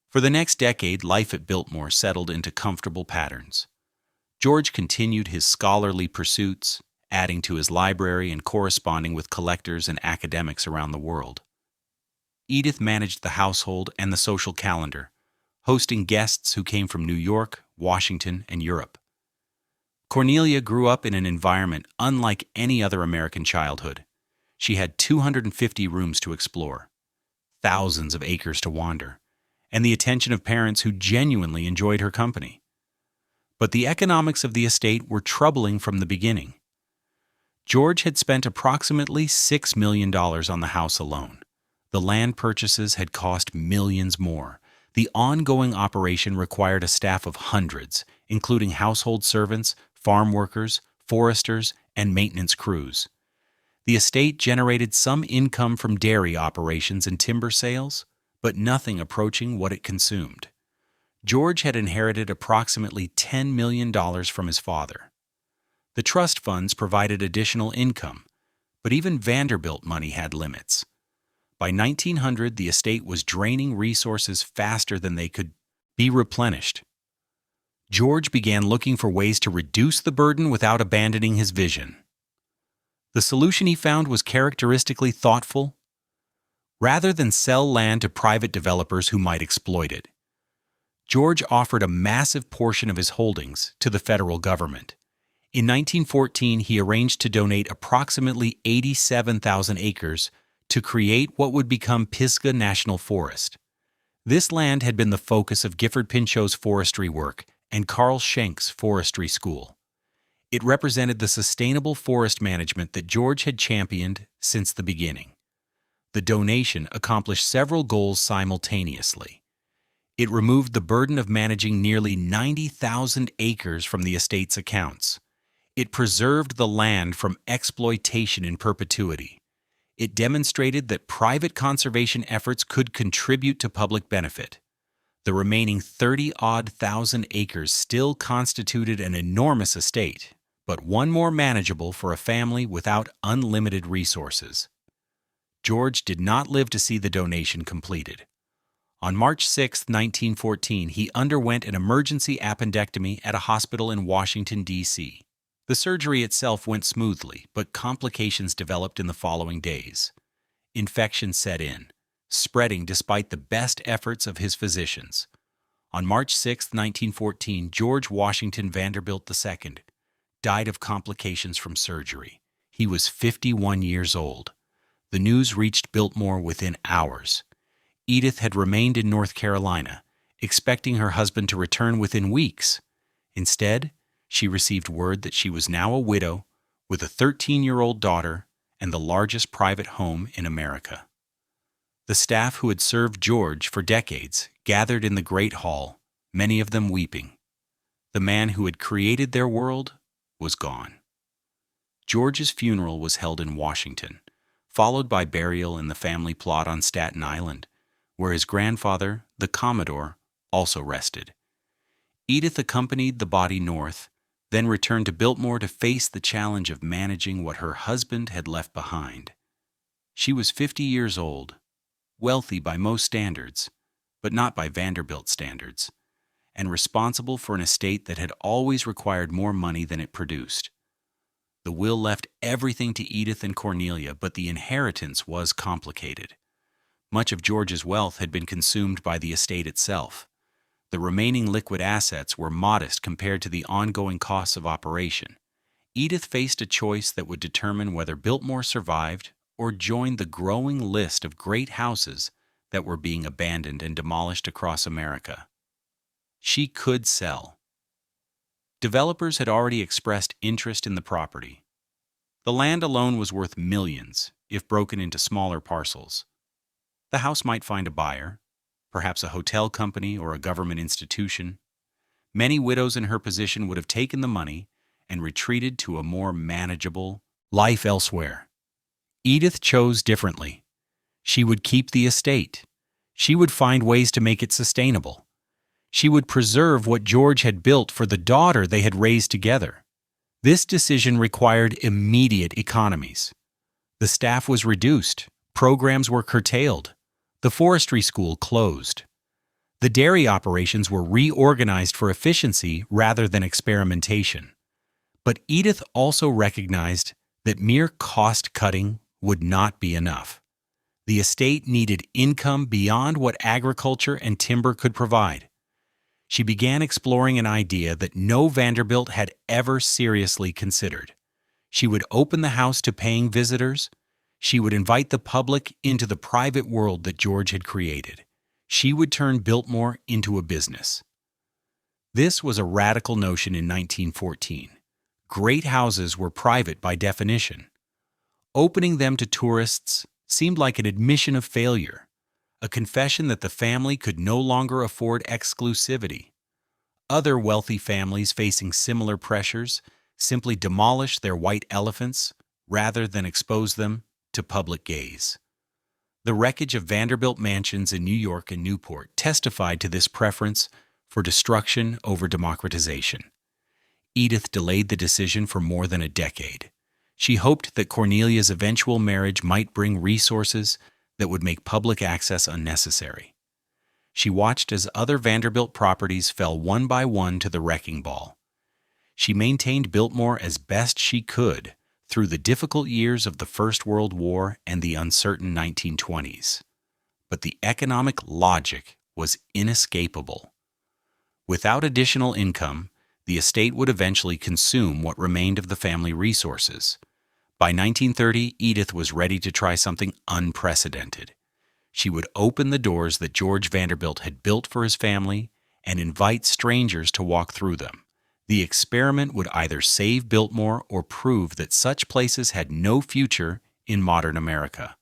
For the next decade, life at Biltmore settled into comfortable patterns. George continued his scholarly pursuits, adding to his library and corresponding with collectors and academics around the world. Edith managed the household and the social calendar, hosting guests who came from New York, Washington, and Europe. Cornelia grew up in an environment unlike any other American childhood. She had 250 rooms to explore, thousands of acres to wander, and the attention of parents who genuinely enjoyed her company. But the economics of the estate were troubling from the beginning. George had spent approximately $6 million on the house alone. The land purchases had cost millions more. The ongoing operation required a staff of hundreds, including household servants, farm workers, foresters, and maintenance crews. The estate generated some income from dairy operations and timber sales, but nothing approaching what it consumed. George had inherited approximately $10 million from his father. The trust funds provided additional income, but even Vanderbilt money had limits. By 1900, the estate was draining resources faster than they could be replenished. George began looking for ways to reduce the burden without abandoning his vision. The solution he found was characteristically thoughtful. Rather than sell land to private developers who might exploit it, George offered a massive portion of his holdings to the federal government. In 1914, he arranged to donate approximately 87,000 acres to create what would become Pisgah National Forest. This land had been the focus of Gifford Pinchot's forestry work and Carl Schenk's forestry school. It represented the sustainable forest management that George had championed since the beginning. The donation accomplished several goals simultaneously. It removed the burden of managing nearly 90,000 acres from the estate's accounts. It preserved the land from exploitation in perpetuity. It demonstrated that private conservation efforts could contribute to public benefit. The remaining 30-odd thousand acres still constituted an enormous estate, but one more manageable for a family without unlimited resources. George did not live to see the donation completed. On March 6, 1914, he underwent an emergency appendectomy at a hospital in Washington, D.C. The surgery itself went smoothly, but complications developed in the following days. Infection set in, spreading despite the best efforts of his physicians. On March 6, 1914, George Washington Vanderbilt II died of complications from surgery. He was 51 years old. The news reached Biltmore within hours. Edith had remained in North Carolina, expecting her husband to return within weeks. Instead, she received word that she was now a widow with a 13-year-old daughter and the largest private home in America. The staff who had served George for decades gathered in the Great Hall, many of them weeping. The man who had created their world was gone. George's funeral was held in Washington, followed by burial in the family plot on Staten Island, where his grandfather, the Commodore, also rested. Edith accompanied the body north, then returned to Biltmore to face the challenge of managing what her husband had left behind. She was 50 years old, wealthy by most standards, but not by Vanderbilt standards, and responsible for an estate that had always required more money than it produced. The will left everything to Edith and Cornelia, but the inheritance was complicated. Much of George's wealth had been consumed by the estate itself. The remaining liquid assets were modest compared to the ongoing costs of operation. Edith faced a choice that would determine whether Biltmore survived or joined the growing list of great houses that were being abandoned and demolished across America. She could sell. Developers had already expressed interest in the property. The land alone was worth millions if broken into smaller parcels. The house might find a buyer, perhaps a hotel company or a government institution. Many widows in her position would have taken the money and retreated to a more manageable life elsewhere. Edith chose differently. She would keep the estate. She would find ways to make it sustainable. She would preserve what George had built for the daughter they had raised together. This decision required immediate economies. The staff was reduced. Programs were curtailed. The forestry school closed. The dairy operations were reorganized for efficiency rather than experimentation. But Edith also recognized that mere cost-cutting would not be enough. The estate needed income beyond what agriculture and timber could provide. She began exploring an idea that no Vanderbilt had ever seriously considered. She would open the house to paying visitors. She would invite the public into the private world that George had created. She would turn Biltmore into a business. This was a radical notion in 1914. Great houses were private by definition. Opening them to tourists seemed like an admission of failure, a confession that the family could no longer afford exclusivity. Other wealthy families facing similar pressures simply demolished their white elephants rather than expose them to public gaze. The wreckage of Vanderbilt mansions in New York and Newport testified to this preference for destruction over democratization. Edith delayed the decision for more than a decade. She hoped that Cornelia's eventual marriage might bring resources that would make public access unnecessary. She watched as other Vanderbilt properties fell one by one to the wrecking ball. She maintained Biltmore as best she could through the difficult years of the First World War and the uncertain 1920s. But the economic logic was inescapable. Without additional income, the estate would eventually consume what remained of the family resources. By 1930, Edith was ready to try something unprecedented. She would open the doors that George Vanderbilt had built for his family and invite strangers to walk through them. The experiment would either save Biltmore or prove that such places had no future in modern America.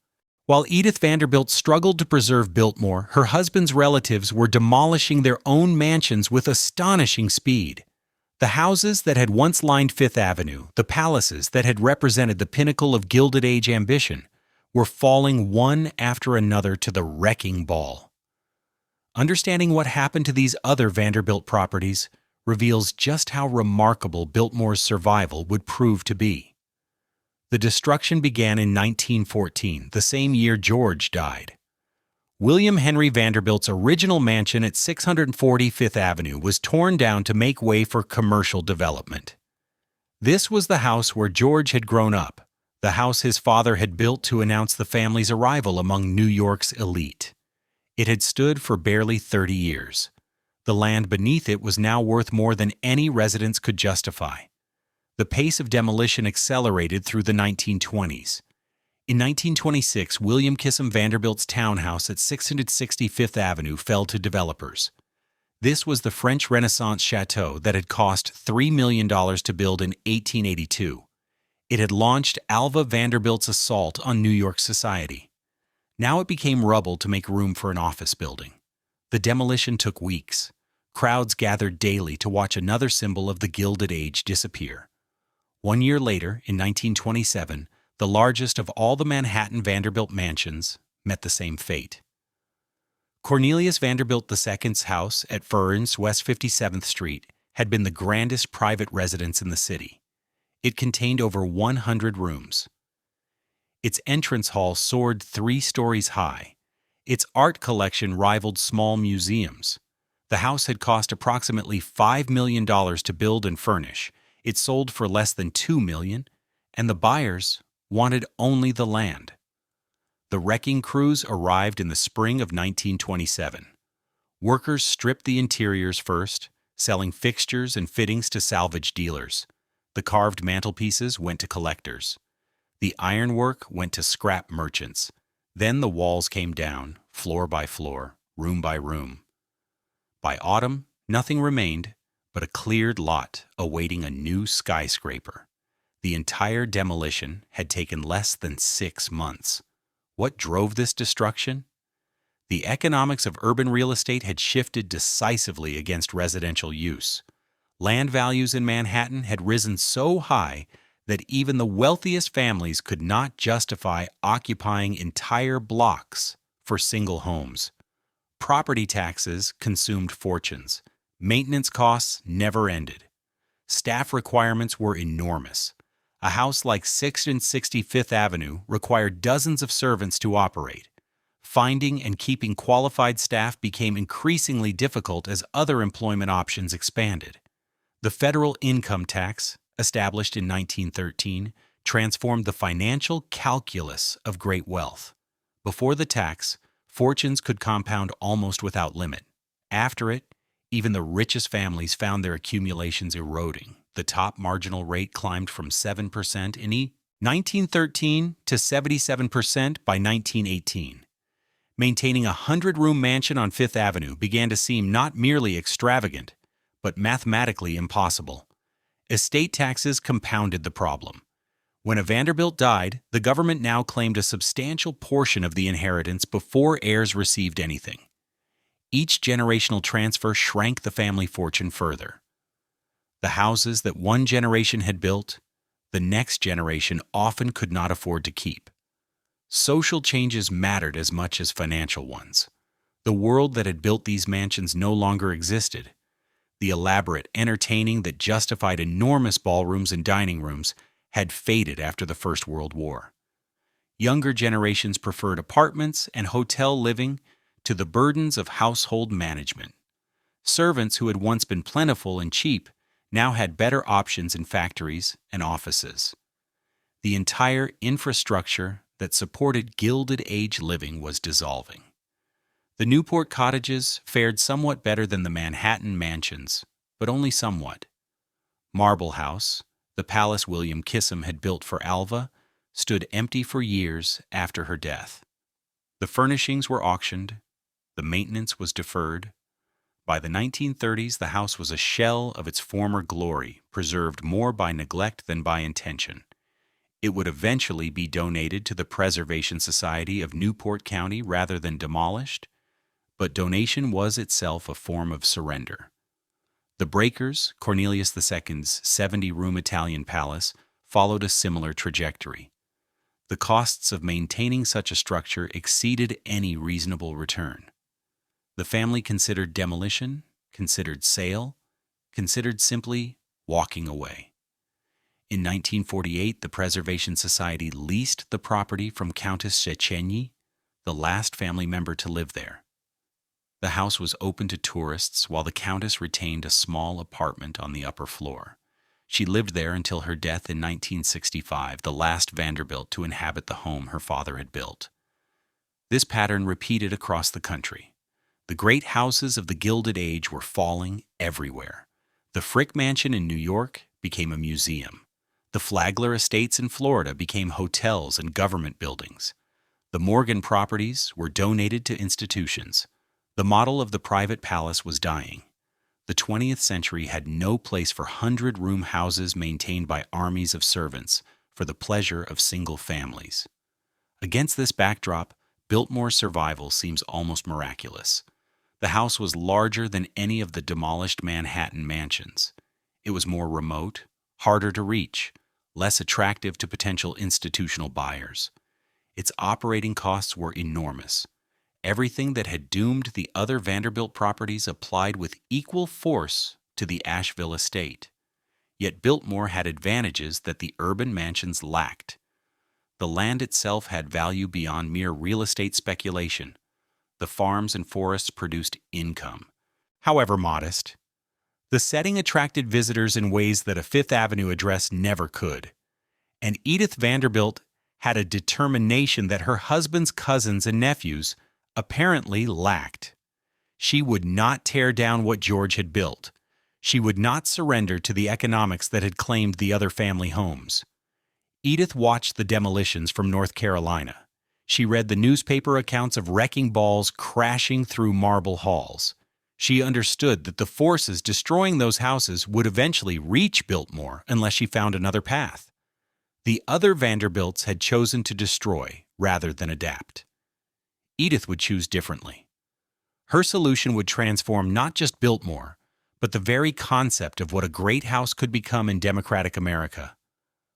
While Edith Vanderbilt struggled to preserve Biltmore, her husband's relatives were demolishing their own mansions with astonishing speed. The houses that had once lined Fifth Avenue, the palaces that had represented the pinnacle of Gilded Age ambition, were falling one after another to the wrecking ball. Understanding what happened to these other Vanderbilt properties reveals just how remarkable Biltmore's survival would prove to be. The destruction began in 1914, the same year George died. William Henry Vanderbilt's original mansion at 640 Fifth Avenue was torn down to make way for commercial development. This was the house where George had grown up, the house his father had built to announce the family's arrival among New York's elite. It had stood for barely 30 years. The land beneath it was now worth more than any residents could justify. The pace of demolition accelerated through the 1920s. In 1926, William Kissam Vanderbilt's townhouse at 660 Fifth Avenue fell to developers. This was the French Renaissance chateau that had cost $3 million to build in 1882. It had launched Alva Vanderbilt's assault on New York society. Now it became rubble to make room for an office building. The demolition took weeks. Crowds gathered daily to watch another symbol of the Gilded Age disappear. 1 year later, in 1927, the largest of all the Manhattan Vanderbilt mansions met the same fate. Cornelius Vanderbilt II's house at Fern's West 57th Street had been the grandest private residence in the city. It contained over 100 rooms. Its entrance hall soared 3 stories high. Its art collection rivaled small museums. The house had cost approximately $5 million to build and furnish. It sold for less than $2 million, and the buyers wanted only the land. The wrecking crews arrived in the spring of 1927. Workers stripped the interiors first, selling fixtures and fittings to salvage dealers. The carved mantelpieces went to collectors. The ironwork went to scrap merchants. Then the walls came down, floor by floor, room by room. By autumn, nothing remained but a cleared lot awaiting a new skyscraper. The entire demolition had taken less than 6 months. What drove this destruction? The economics of urban real estate had shifted decisively against residential use. Land values in Manhattan had risen so high that even the wealthiest families could not justify occupying entire blocks for single homes. Property taxes consumed fortunes. Maintenance costs never ended. Staff requirements were enormous. A house like 660 Fifth Avenue required dozens of servants to operate. Finding and keeping qualified staff became increasingly difficult as other employment options expanded. The federal income tax, established in 1913, transformed the financial calculus of great wealth. Before the tax, fortunes could compound almost without limit. After it, even the richest families found their accumulations eroding. The top marginal rate climbed from 7% in 1913 to 77% by 1918. Maintaining a 100-room mansion on Fifth Avenue began to seem not merely extravagant, but mathematically impossible. Estate taxes compounded the problem. When a Vanderbilt died, the government now claimed a substantial portion of the inheritance before heirs received anything. Each generational transfer shrank the family fortune further. The houses that one generation had built, the next generation often could not afford to keep. Social changes mattered as much as financial ones. The world that had built these mansions no longer existed. The elaborate entertaining that justified enormous ballrooms and dining rooms had faded after the First World War. Younger generations preferred apartments and hotel living to the burdens of household management. Servants who had once been plentiful and cheap now had better options in factories and offices. The entire infrastructure that supported Gilded Age living was dissolving. The Newport cottages fared somewhat better than the Manhattan mansions, but only somewhat. Marble House, the palace William Kissam had built for Alva, stood empty for years after her death. The furnishings were auctioned, the maintenance was deferred. By the 1930s, the house was a shell of its former glory, preserved more by neglect than by intention. It would eventually be donated to the Preservation Society of Newport County rather than demolished, but donation was itself a form of surrender. The Breakers, Cornelius II's 70-room Italian palace, followed a similar trajectory. The costs of maintaining such a structure exceeded any reasonable return. The family considered demolition, considered sale, considered simply walking away. In 1948, the Preservation Society leased the property from Countess Szechenyi, the last family member to live there. The house was open to tourists while the Countess retained a small apartment on the upper floor. She lived there until her death in 1965, the last Vanderbilt to inhabit the home her father had built. This pattern repeated across the country. The great houses of the Gilded Age were falling everywhere. The Frick Mansion in New York became a museum. The Flagler Estates in Florida became hotels and government buildings. The Morgan properties were donated to institutions. The model of the private palace was dying. The 20th century had no place for 100-room houses maintained by armies of servants for the pleasure of single families. Against this backdrop, Biltmore's survival seems almost miraculous. The house was larger than any of the demolished Manhattan mansions. It was more remote, harder to reach, less attractive to potential institutional buyers. Its operating costs were enormous. Everything that had doomed the other Vanderbilt properties applied with equal force to the Asheville estate. Yet Biltmore had advantages that the urban mansions lacked. The land itself had value beyond mere real estate speculation. The farms and forests produced income, however modest. The setting attracted visitors in ways that a Fifth Avenue address never could. And Edith Vanderbilt had a determination that her husband's cousins and nephews apparently lacked. She would not tear down what George had built. She would not surrender to the economics that had claimed the other family homes. Edith watched the demolitions from North Carolina. She read the newspaper accounts of wrecking balls crashing through marble halls. She understood that the forces destroying those houses would eventually reach Biltmore unless she found another path. The other Vanderbilts had chosen to destroy rather than adapt. Edith would choose differently. Her solution would transform not just Biltmore, but the very concept of what a great house could become in democratic America.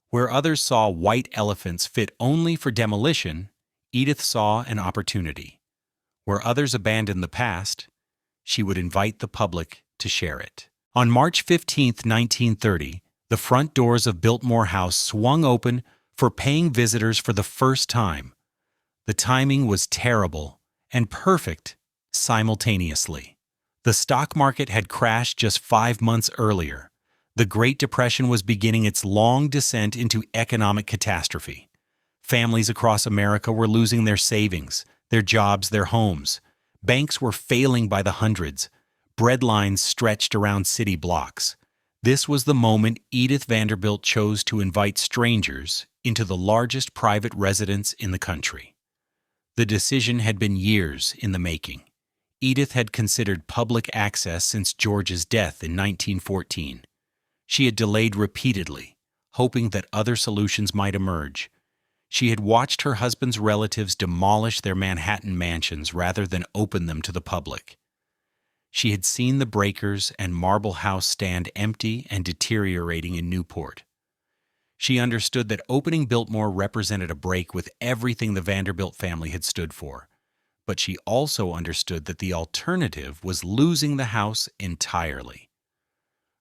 Where others saw white elephants fit only for demolition, Edith saw an opportunity. Where others abandoned the past, she would invite the public to share it. On March 15, 1930, the front doors of Biltmore House swung open for paying visitors for the first time. The timing was terrible and perfect simultaneously. The stock market had crashed just 5 months earlier. The Great Depression was beginning its long descent into economic catastrophe. Families across America were losing their savings, their jobs, their homes. Banks were failing by the hundreds. Bread lines stretched around city blocks. This was the moment Edith Vanderbilt chose to invite strangers into the largest private residence in the country. The decision had been years in the making. Edith had considered public access since George's death in 1914. She had delayed repeatedly, hoping that other solutions might emerge. She had watched her husband's relatives demolish their Manhattan mansions rather than open them to the public. She had seen the breakers and Marble House stand empty and deteriorating in Newport. She understood that opening Biltmore represented a break with everything the Vanderbilt family had stood for. But she also understood that the alternative was losing the house entirely.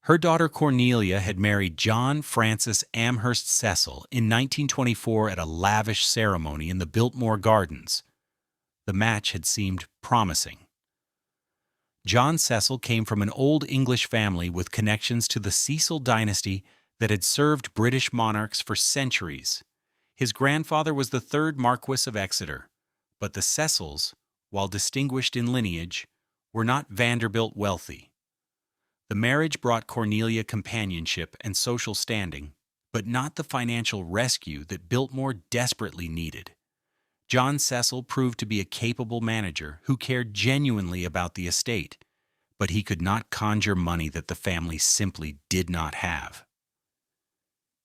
Her daughter Cornelia had married John Francis Amherst Cecil in 1924 at a lavish ceremony in the Biltmore Gardens. The match had seemed promising. John Cecil came from an old English family with connections to the Cecil dynasty that had served British monarchs for centuries. His grandfather was the third Marquis of Exeter, but the Cecils, while distinguished in lineage, were not Vanderbilt wealthy. The marriage brought Cornelia companionship and social standing, but not the financial rescue that Biltmore desperately needed. John Cecil proved to be a capable manager who cared genuinely about the estate, but he could not conjure money that the family simply did not have.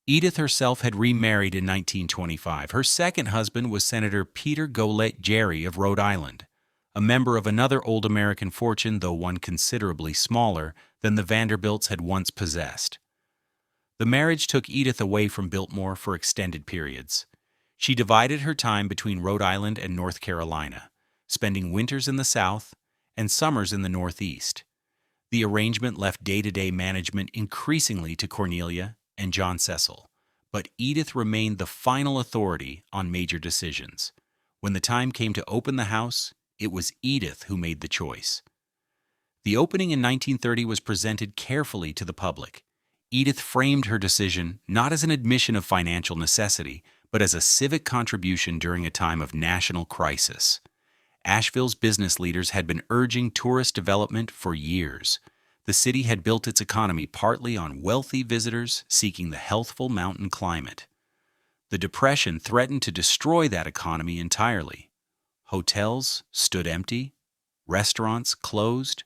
Edith herself had remarried in 1925. Her second husband was Senator Peter Golett Gerry of Rhode Island, a member of another old American fortune, though one considerably smaller than the Vanderbilts had once possessed. The marriage took Edith away from Biltmore for extended periods. She divided her time between Rhode Island and North Carolina, spending winters in the South and summers in the Northeast. The arrangement left day-to-day management increasingly to Cornelia and John Cecil, but Edith remained the final authority on major decisions. When the time came to open the house, it was Edith who made the choice. The opening in 1930 was presented carefully to the public. Edith framed her decision not as an admission of financial necessity, but as a civic contribution during a time of national crisis. Asheville's business leaders had been urging tourist development for years. The city had built its economy partly on wealthy visitors seeking the healthful mountain climate. The Depression threatened to destroy that economy entirely. Hotels stood empty, restaurants closed.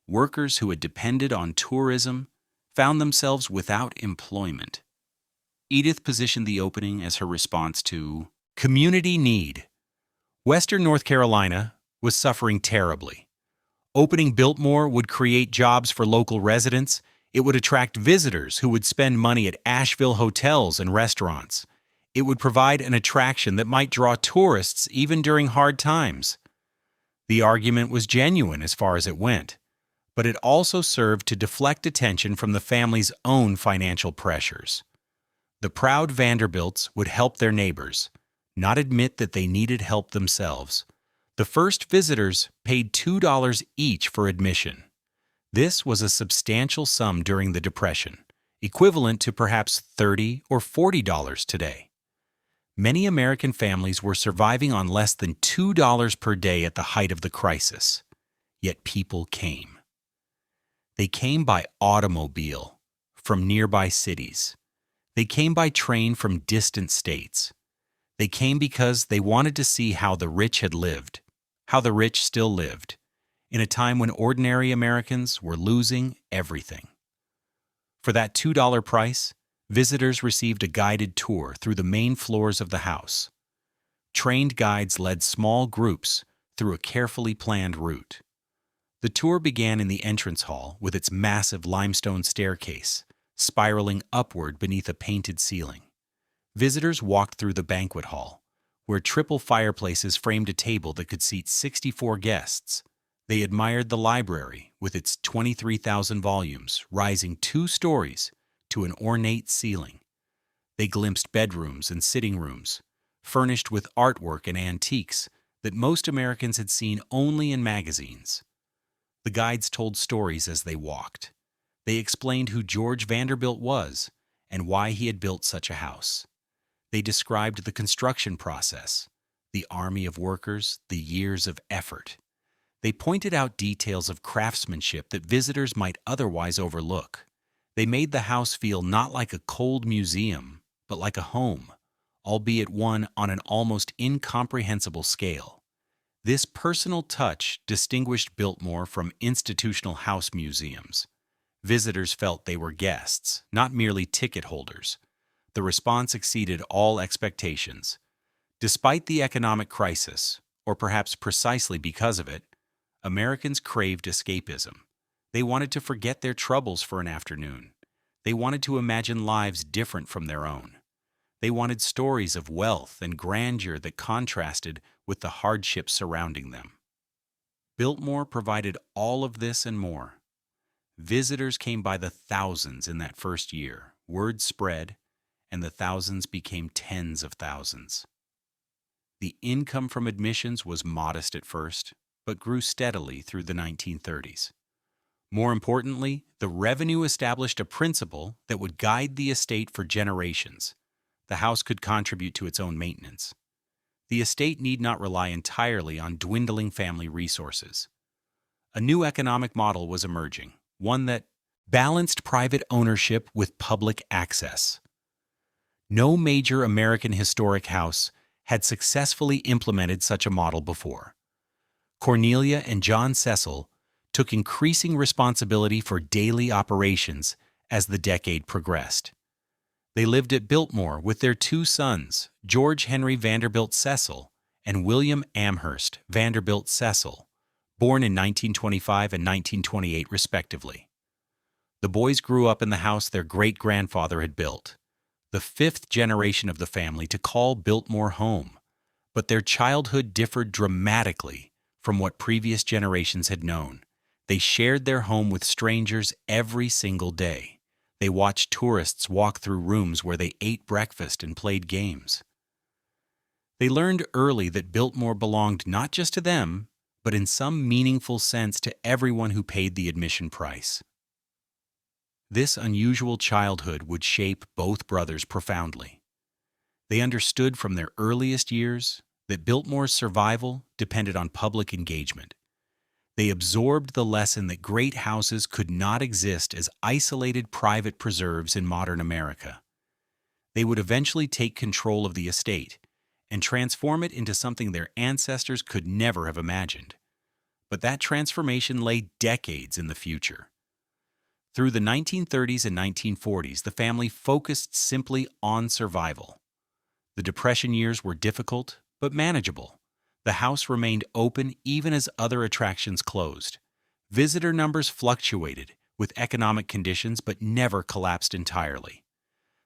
Workers who had depended on tourism found themselves without employment. Edith positioned the opening as her response to community need. Western North Carolina was suffering terribly. Opening Biltmore would create jobs for local residents. It would attract visitors who would spend money at Asheville hotels and restaurants. It would provide an attraction that might draw tourists even during hard times. The argument was genuine as far as it went, but it also served to deflect attention from the family's own financial pressures. The proud Vanderbilts would help their neighbors, not admit that they needed help themselves. The first visitors paid $2 each for admission. This was a substantial sum during the Depression, equivalent to perhaps $30 or $40 today. Many American families were surviving on less than $2 per day at the height of the crisis. Yet people came. They came by automobile from nearby cities. They came by train from distant states. They came because they wanted to see how the rich had lived, how the rich still lived, in a time when ordinary Americans were losing everything. For that $2 price, visitors received a guided tour through the main floors of the house. Trained guides led small groups through a carefully planned route. The tour began in the entrance hall with its massive limestone staircase, spiraling upward beneath a painted ceiling. Visitors walked through the banquet hall, where triple fireplaces framed a table that could seat 64 guests. They admired the library with its 23,000 volumes, rising 2 stories to an ornate ceiling. They glimpsed bedrooms and sitting rooms, furnished with artwork and antiques that most Americans had seen only in magazines. The guides told stories as they walked. They explained who George Vanderbilt was and why he had built such a house. They described the construction process, the army of workers, the years of effort. They pointed out details of craftsmanship that visitors might otherwise overlook. They made the house feel not like a cold museum, but like a home, albeit one on an almost incomprehensible scale. This personal touch distinguished Biltmore from institutional house museums. Visitors felt they were guests, not merely ticket holders. The response exceeded all expectations. Despite the economic crisis, or perhaps precisely because of it, Americans craved escapism. They wanted to forget their troubles for an afternoon. They wanted to imagine lives different from their own. They wanted stories of wealth and grandeur that contrasted with the hardships surrounding them. Biltmore provided all of this and more. Visitors came by the thousands in that first year. Word spread, and the thousands became tens of thousands. The income from admissions was modest at first, but grew steadily through the 1930s. More importantly, the revenue established a principle that would guide the estate for generations. The house could contribute to its own maintenance. The estate need not rely entirely on dwindling family resources. A new economic model was emerging, one that balanced private ownership with public access. No major American historic house had successfully implemented such a model before. Cornelia and John Cecil took increasing responsibility for daily operations as the decade progressed. They lived at Biltmore with their two sons, George Henry Vanderbilt Cecil and William Amherst Vanderbilt Cecil, born in 1925 and 1928 respectively. The boys grew up in the house their great-grandfather had built, the fifth generation of the family to call Biltmore home, but their childhood differed dramatically from what previous generations had known. They shared their home with strangers every single day. They watched tourists walk through rooms where they ate breakfast and played games. They learned early that Biltmore belonged not just to them, but in some meaningful sense to everyone who paid the admission price. This unusual childhood would shape both brothers profoundly. They understood from their earliest years that Biltmore's survival depended on public engagement. They absorbed the lesson that great houses could not exist as isolated private preserves in modern America. They would eventually take control of the estate and transform it into something their ancestors could never have imagined. But that transformation lay decades in the future. Through the 1930s and 1940s, the family focused simply on survival. The Depression years were difficult, but manageable. The house remained open even as other attractions closed. Visitor numbers fluctuated with economic conditions but never collapsed entirely.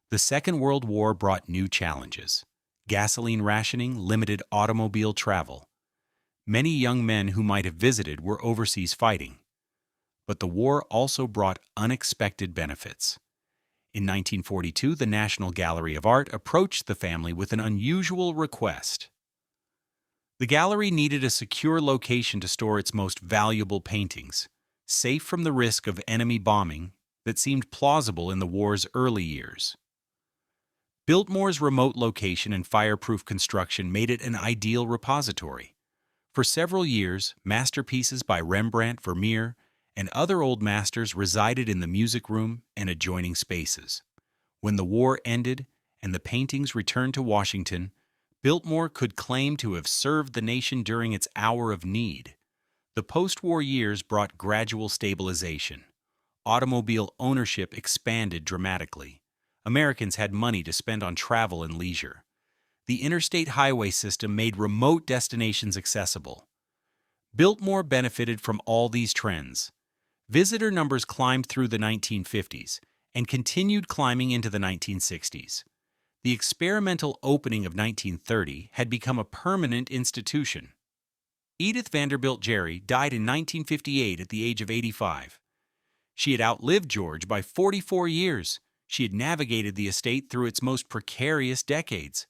The Second World War brought new challenges. Gasoline rationing limited automobile travel. Many young men who might have visited were overseas fighting. But the war also brought unexpected benefits. In 1942, the National Gallery of Art approached the family with an unusual request. The gallery needed a secure location to store its most valuable paintings, safe from the risk of enemy bombing that seemed plausible in the war's early years. Biltmore's remote location and fireproof construction made it an ideal repository. For several years, masterpieces by Rembrandt, Vermeer, and other old masters resided in the music room and adjoining spaces. When the war ended and the paintings returned to Washington, Biltmore could claim to have served the nation during its hour of need. The post-war years brought gradual stabilization. Automobile ownership expanded dramatically. Americans had money to spend on travel and leisure. The interstate highway system made remote destinations accessible. Biltmore benefited from all these trends. Visitor numbers climbed through the 1950s and continued climbing into the 1960s. The experimental opening of 1930 had become a permanent institution. Edith Vanderbilt Gerry died in 1958 at the age of 85. She had outlived George by 44 years. She had navigated the estate through its most precarious decades.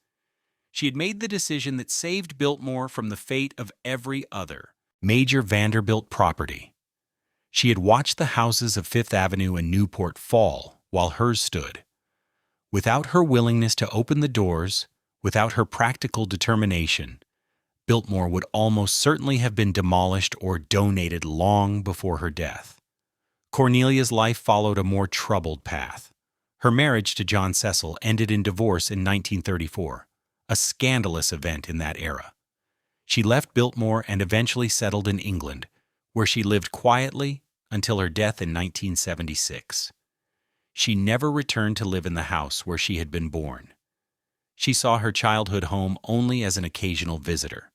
She had made the decision that saved Biltmore from the fate of every other major Vanderbilt property. She had watched the houses of Fifth Avenue and Newport fall while hers stood. Without her willingness to open the doors, without her practical determination, Biltmore would almost certainly have been demolished or donated long before her death. Cornelia's life followed a more troubled path. Her marriage to John Cecil ended in divorce in 1934, a scandalous event in that era. She left Biltmore and eventually settled in England, where she lived quietly until her death in 1976. She never returned to live in the house where she had been born. She saw her childhood home only as an occasional visitor.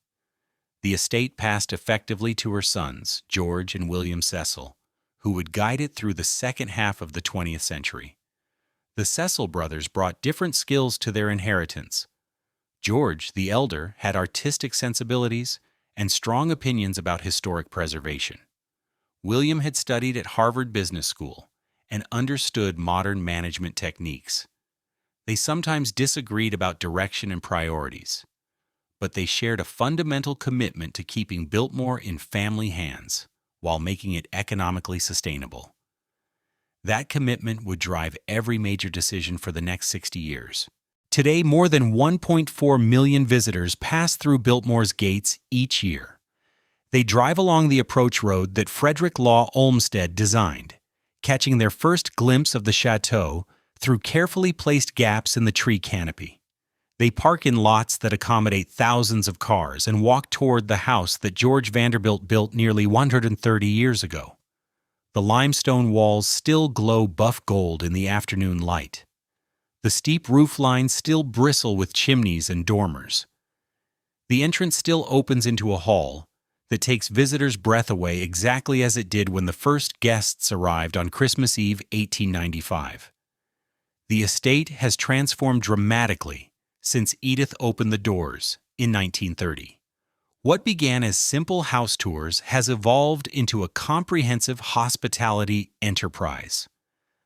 The estate passed effectively to her sons, George and William Cecil, who would guide it through the second half of the 20th century. The Cecil brothers brought different skills to their inheritance. George, the elder, had artistic sensibilities and strong opinions about historic preservation. William had studied at Harvard Business School and understood modern management techniques. They sometimes disagreed about direction and priorities, but they shared a fundamental commitment to keeping Biltmore in family hands while making it economically sustainable. That commitment would drive every major decision for the next 60 years. Today, more than 1.4 million visitors pass through Biltmore's gates each year. They drive along the approach road that Frederick Law Olmstead designed, catching their first glimpse of the chateau through carefully placed gaps in the tree canopy. They park in lots that accommodate thousands of cars and walk toward the house that George Vanderbilt built nearly 130 years ago. The limestone walls still glow buff gold in the afternoon light. The steep roof lines still bristle with chimneys and dormers. The entrance still opens into a hall that takes visitors' breath away exactly as it did when the first guests arrived on Christmas Eve 1895. The estate has transformed dramatically since Edith opened the doors in 1930. What began as simple house tours has evolved into a comprehensive hospitality enterprise.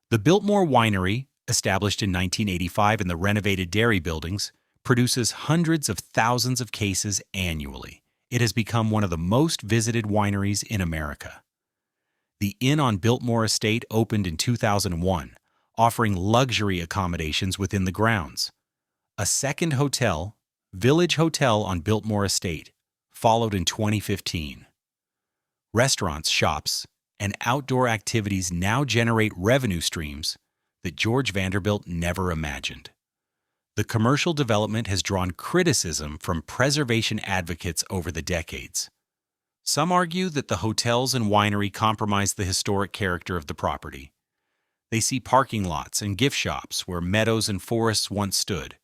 The Biltmore Winery, established in 1985 in the renovated dairy buildings, produces hundreds of thousands of cases annually. It has become one of the most visited wineries in America. The Inn on Biltmore Estate opened in 2001, offering luxury accommodations within the grounds. A second hotel, Village Hotel on Biltmore Estate, followed in 2015. Restaurants, shops, and outdoor activities now generate revenue streams that George Vanderbilt never imagined. The commercial development has drawn criticism from preservation advocates over the decades. Some argue that the hotels and winery compromise the historic character of the property. They see parking lots and gift shops where meadows and forests once stood.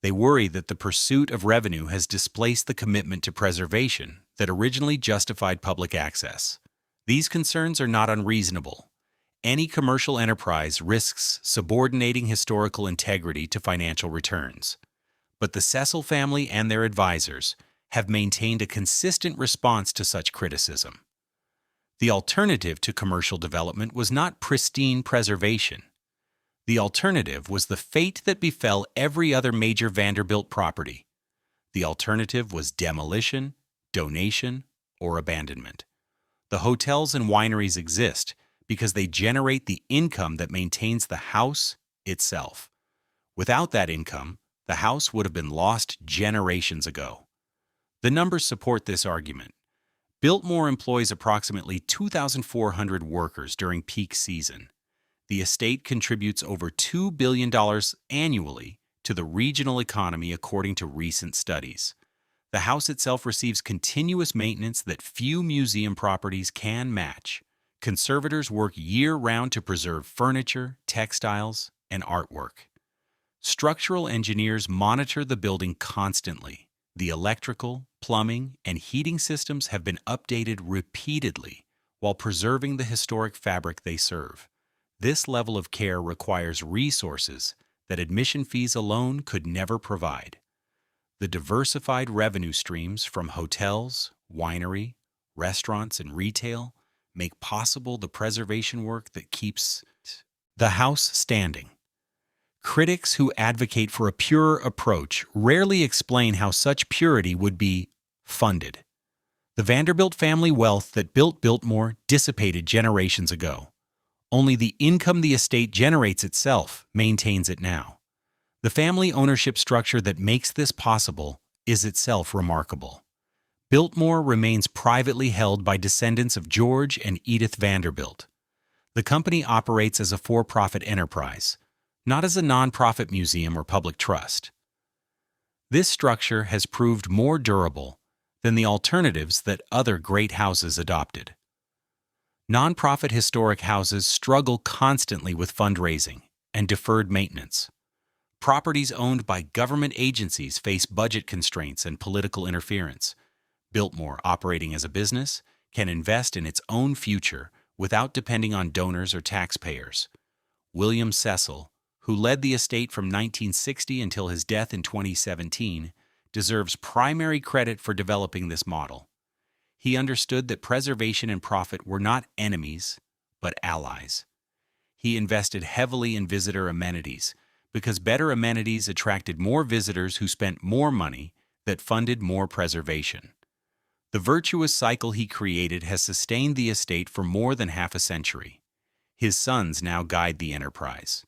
They worry that the pursuit of revenue has displaced the commitment to preservation that originally justified public access. These concerns are not unreasonable. Any commercial enterprise risks subordinating historical integrity to financial returns. But the Cecil family and their advisors have maintained a consistent response to such criticism. The alternative to commercial development was not pristine preservation. The alternative was the fate that befell every other major Vanderbilt property. The alternative was demolition, donation, or abandonment. The hotels and wineries exist because they generate the income that maintains the house itself. Without that income, the house would have been lost generations ago. The numbers support this argument. Biltmore employs approximately 2,400 workers during peak season. The estate contributes over $2 billion annually to the regional economy according to recent studies. The house itself receives continuous maintenance that few museum properties can match. Conservators work year-round to preserve furniture, textiles, and artwork. Structural engineers monitor the building constantly. The electrical, plumbing, and heating systems have been updated repeatedly while preserving the historic fabric they serve. This level of care requires resources that admission fees alone could never provide. The diversified revenue streams from hotels, winery, restaurants, and retail make possible the preservation work that keeps the house standing. Critics who advocate for a purer approach rarely explain how such purity would be funded. The Vanderbilt family wealth that built Biltmore dissipated generations ago. Only the income the estate generates itself maintains it now. The family ownership structure that makes this possible is itself remarkable. Biltmore remains privately held by descendants of George and Edith Vanderbilt. The company operates as a for-profit enterprise, not as a non-profit museum or public trust. This structure has proved more durable than the alternatives that other great houses adopted. Nonprofit historic houses struggle constantly with fundraising and deferred maintenance. Properties owned by government agencies face budget constraints and political interference. Biltmore, operating as a business, can invest in its own future without depending on donors or taxpayers. William Cecil, who led the estate from 1960 until his death in 2017, deserves primary credit for developing this model. He understood that preservation and profit were not enemies, but allies. He invested heavily in visitor amenities, because better amenities attracted more visitors who spent more money that funded more preservation. The virtuous cycle he created has sustained the estate for more than half a century. His sons now guide the enterprise.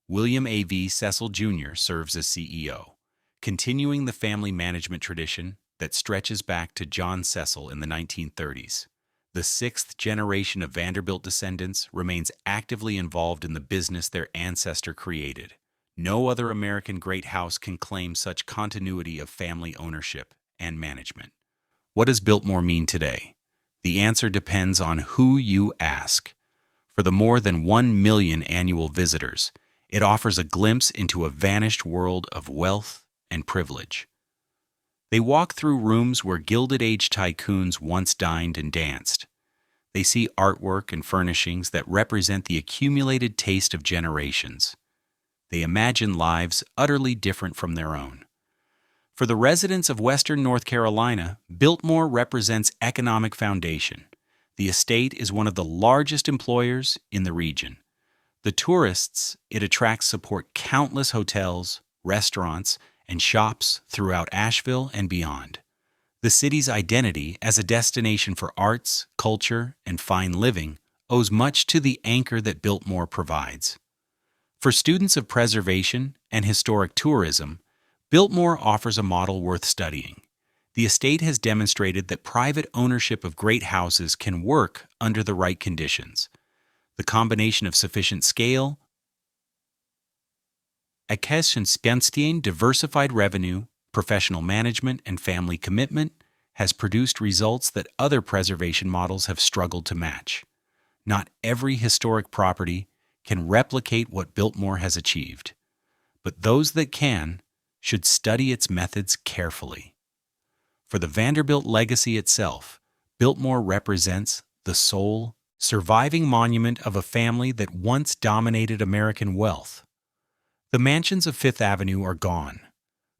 William A.V. Cecil Jr. serves as CEO, continuing the family management tradition that stretches back to John Cecil in the 1930s. The sixth generation of Vanderbilt descendants remains actively involved in the business their ancestor created. No other American great house can claim such continuity of family ownership and management. What does Biltmore mean today? The answer depends on who you ask. For the more than 1 million annual visitors, it offers a glimpse into a vanished world of wealth and privilege. They walk through rooms where Gilded Age tycoons once dined and danced. They see artwork and furnishings that represent the accumulated taste of generations. They imagine lives utterly different from their own. For the residents of Western North Carolina, Biltmore represents economic foundation. The estate is one of the largest employers in the region. The tourists it attracts support countless hotels, restaurants, and shops throughout Asheville and beyond. The city's identity as a destination for arts, culture, and fine living owes much to the anchor that Biltmore provides. For students of preservation and historic tourism, Biltmore offers a model worth studying. The estate has demonstrated that private ownership of great houses can work under the right conditions. The combination of sufficient scale, diversified revenue, professional management, and family commitment has produced results that other preservation models have struggled to match. Not every historic property can replicate what Biltmore has achieved, but those that can should study its methods carefully. For the Vanderbilt legacy itself, Biltmore represents the sole, surviving monument of a family that once dominated American wealth. The mansions of Fifth Avenue are gone.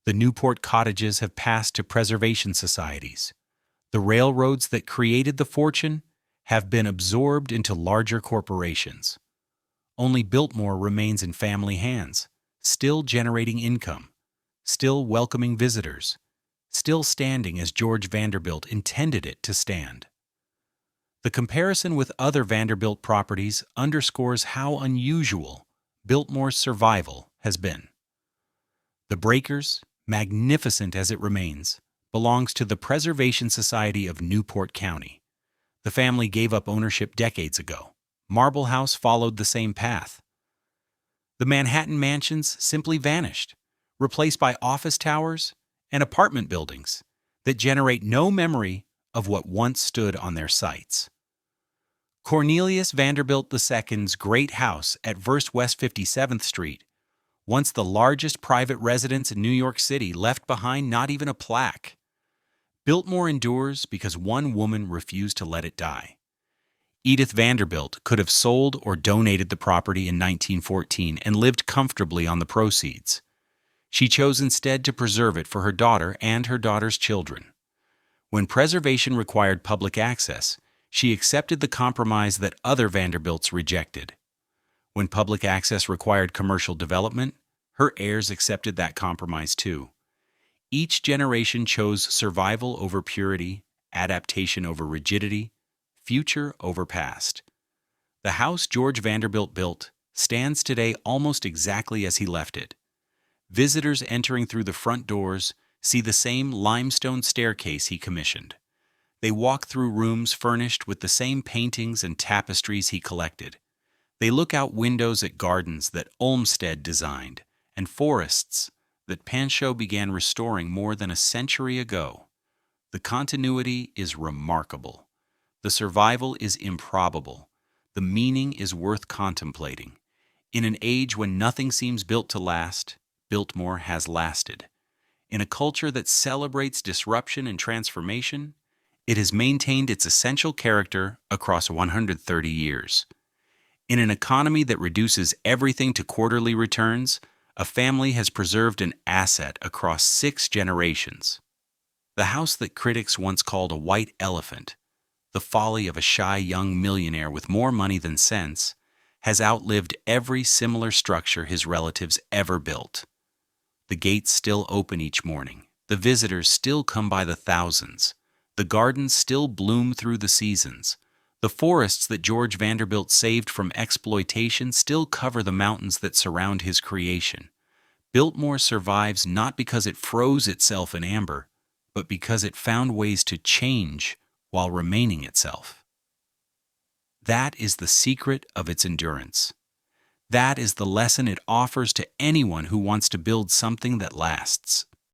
The Newport cottages have passed to preservation societies. The railroads that created the fortune have been absorbed into larger corporations. Only Biltmore remains in family hands, still generating income, still welcoming visitors, still standing as George Vanderbilt intended it to stand. The comparison with other Vanderbilt properties underscores how unusual Biltmore's survival has been. The Breakers, magnificent as it remains, belongs to the Preservation Society of Newport County. The family gave up ownership decades ago. Marble House followed the same path. The Manhattan mansions simply vanished, replaced by office towers and apartment buildings that generate no memory of what once stood on their sites. Cornelius Vanderbilt II's great house at Verst West 57th Street, once the largest private residence in New York City, left behind not even a plaque. Biltmore endures because one woman refused to let it die. Edith Vanderbilt could have sold or donated the property in 1914 and lived comfortably on the proceeds. She chose instead to preserve it for her daughter and her daughter's children. When preservation required public access, she accepted the compromise that other Vanderbilts rejected. When public access required commercial development, her heirs accepted that compromise too. Each generation chose survival over purity, adaptation over rigidity, future over past. The house George Vanderbilt built stands today almost exactly as he left it. Visitors entering through the front doors see the same limestone staircase he commissioned. They walk through rooms furnished with the same paintings and tapestries he collected. They look out windows at gardens that Olmstead designed and forests that Pancho began restoring more than a century ago. The continuity is remarkable. The survival is improbable. The meaning is worth contemplating. In an age when nothing seems built to last, Biltmore has lasted. In a culture that celebrates disruption and transformation, it has maintained its essential character across 130 years. In an economy that reduces everything to quarterly returns, a family has preserved an asset across 6 generations. The house that critics once called a white elephant, the folly of a shy young millionaire with more money than sense, has outlived every similar structure his relatives ever built. The gates still open each morning. The visitors still come by the thousands. The gardens still bloom through the seasons. The forests that George Vanderbilt saved from exploitation still cover the mountains that surround his creation. Biltmore survives not because it froze itself in amber, but because it found ways to change while remaining itself. That is the secret of its endurance. That is the lesson it offers to anyone who wants to build something that lasts.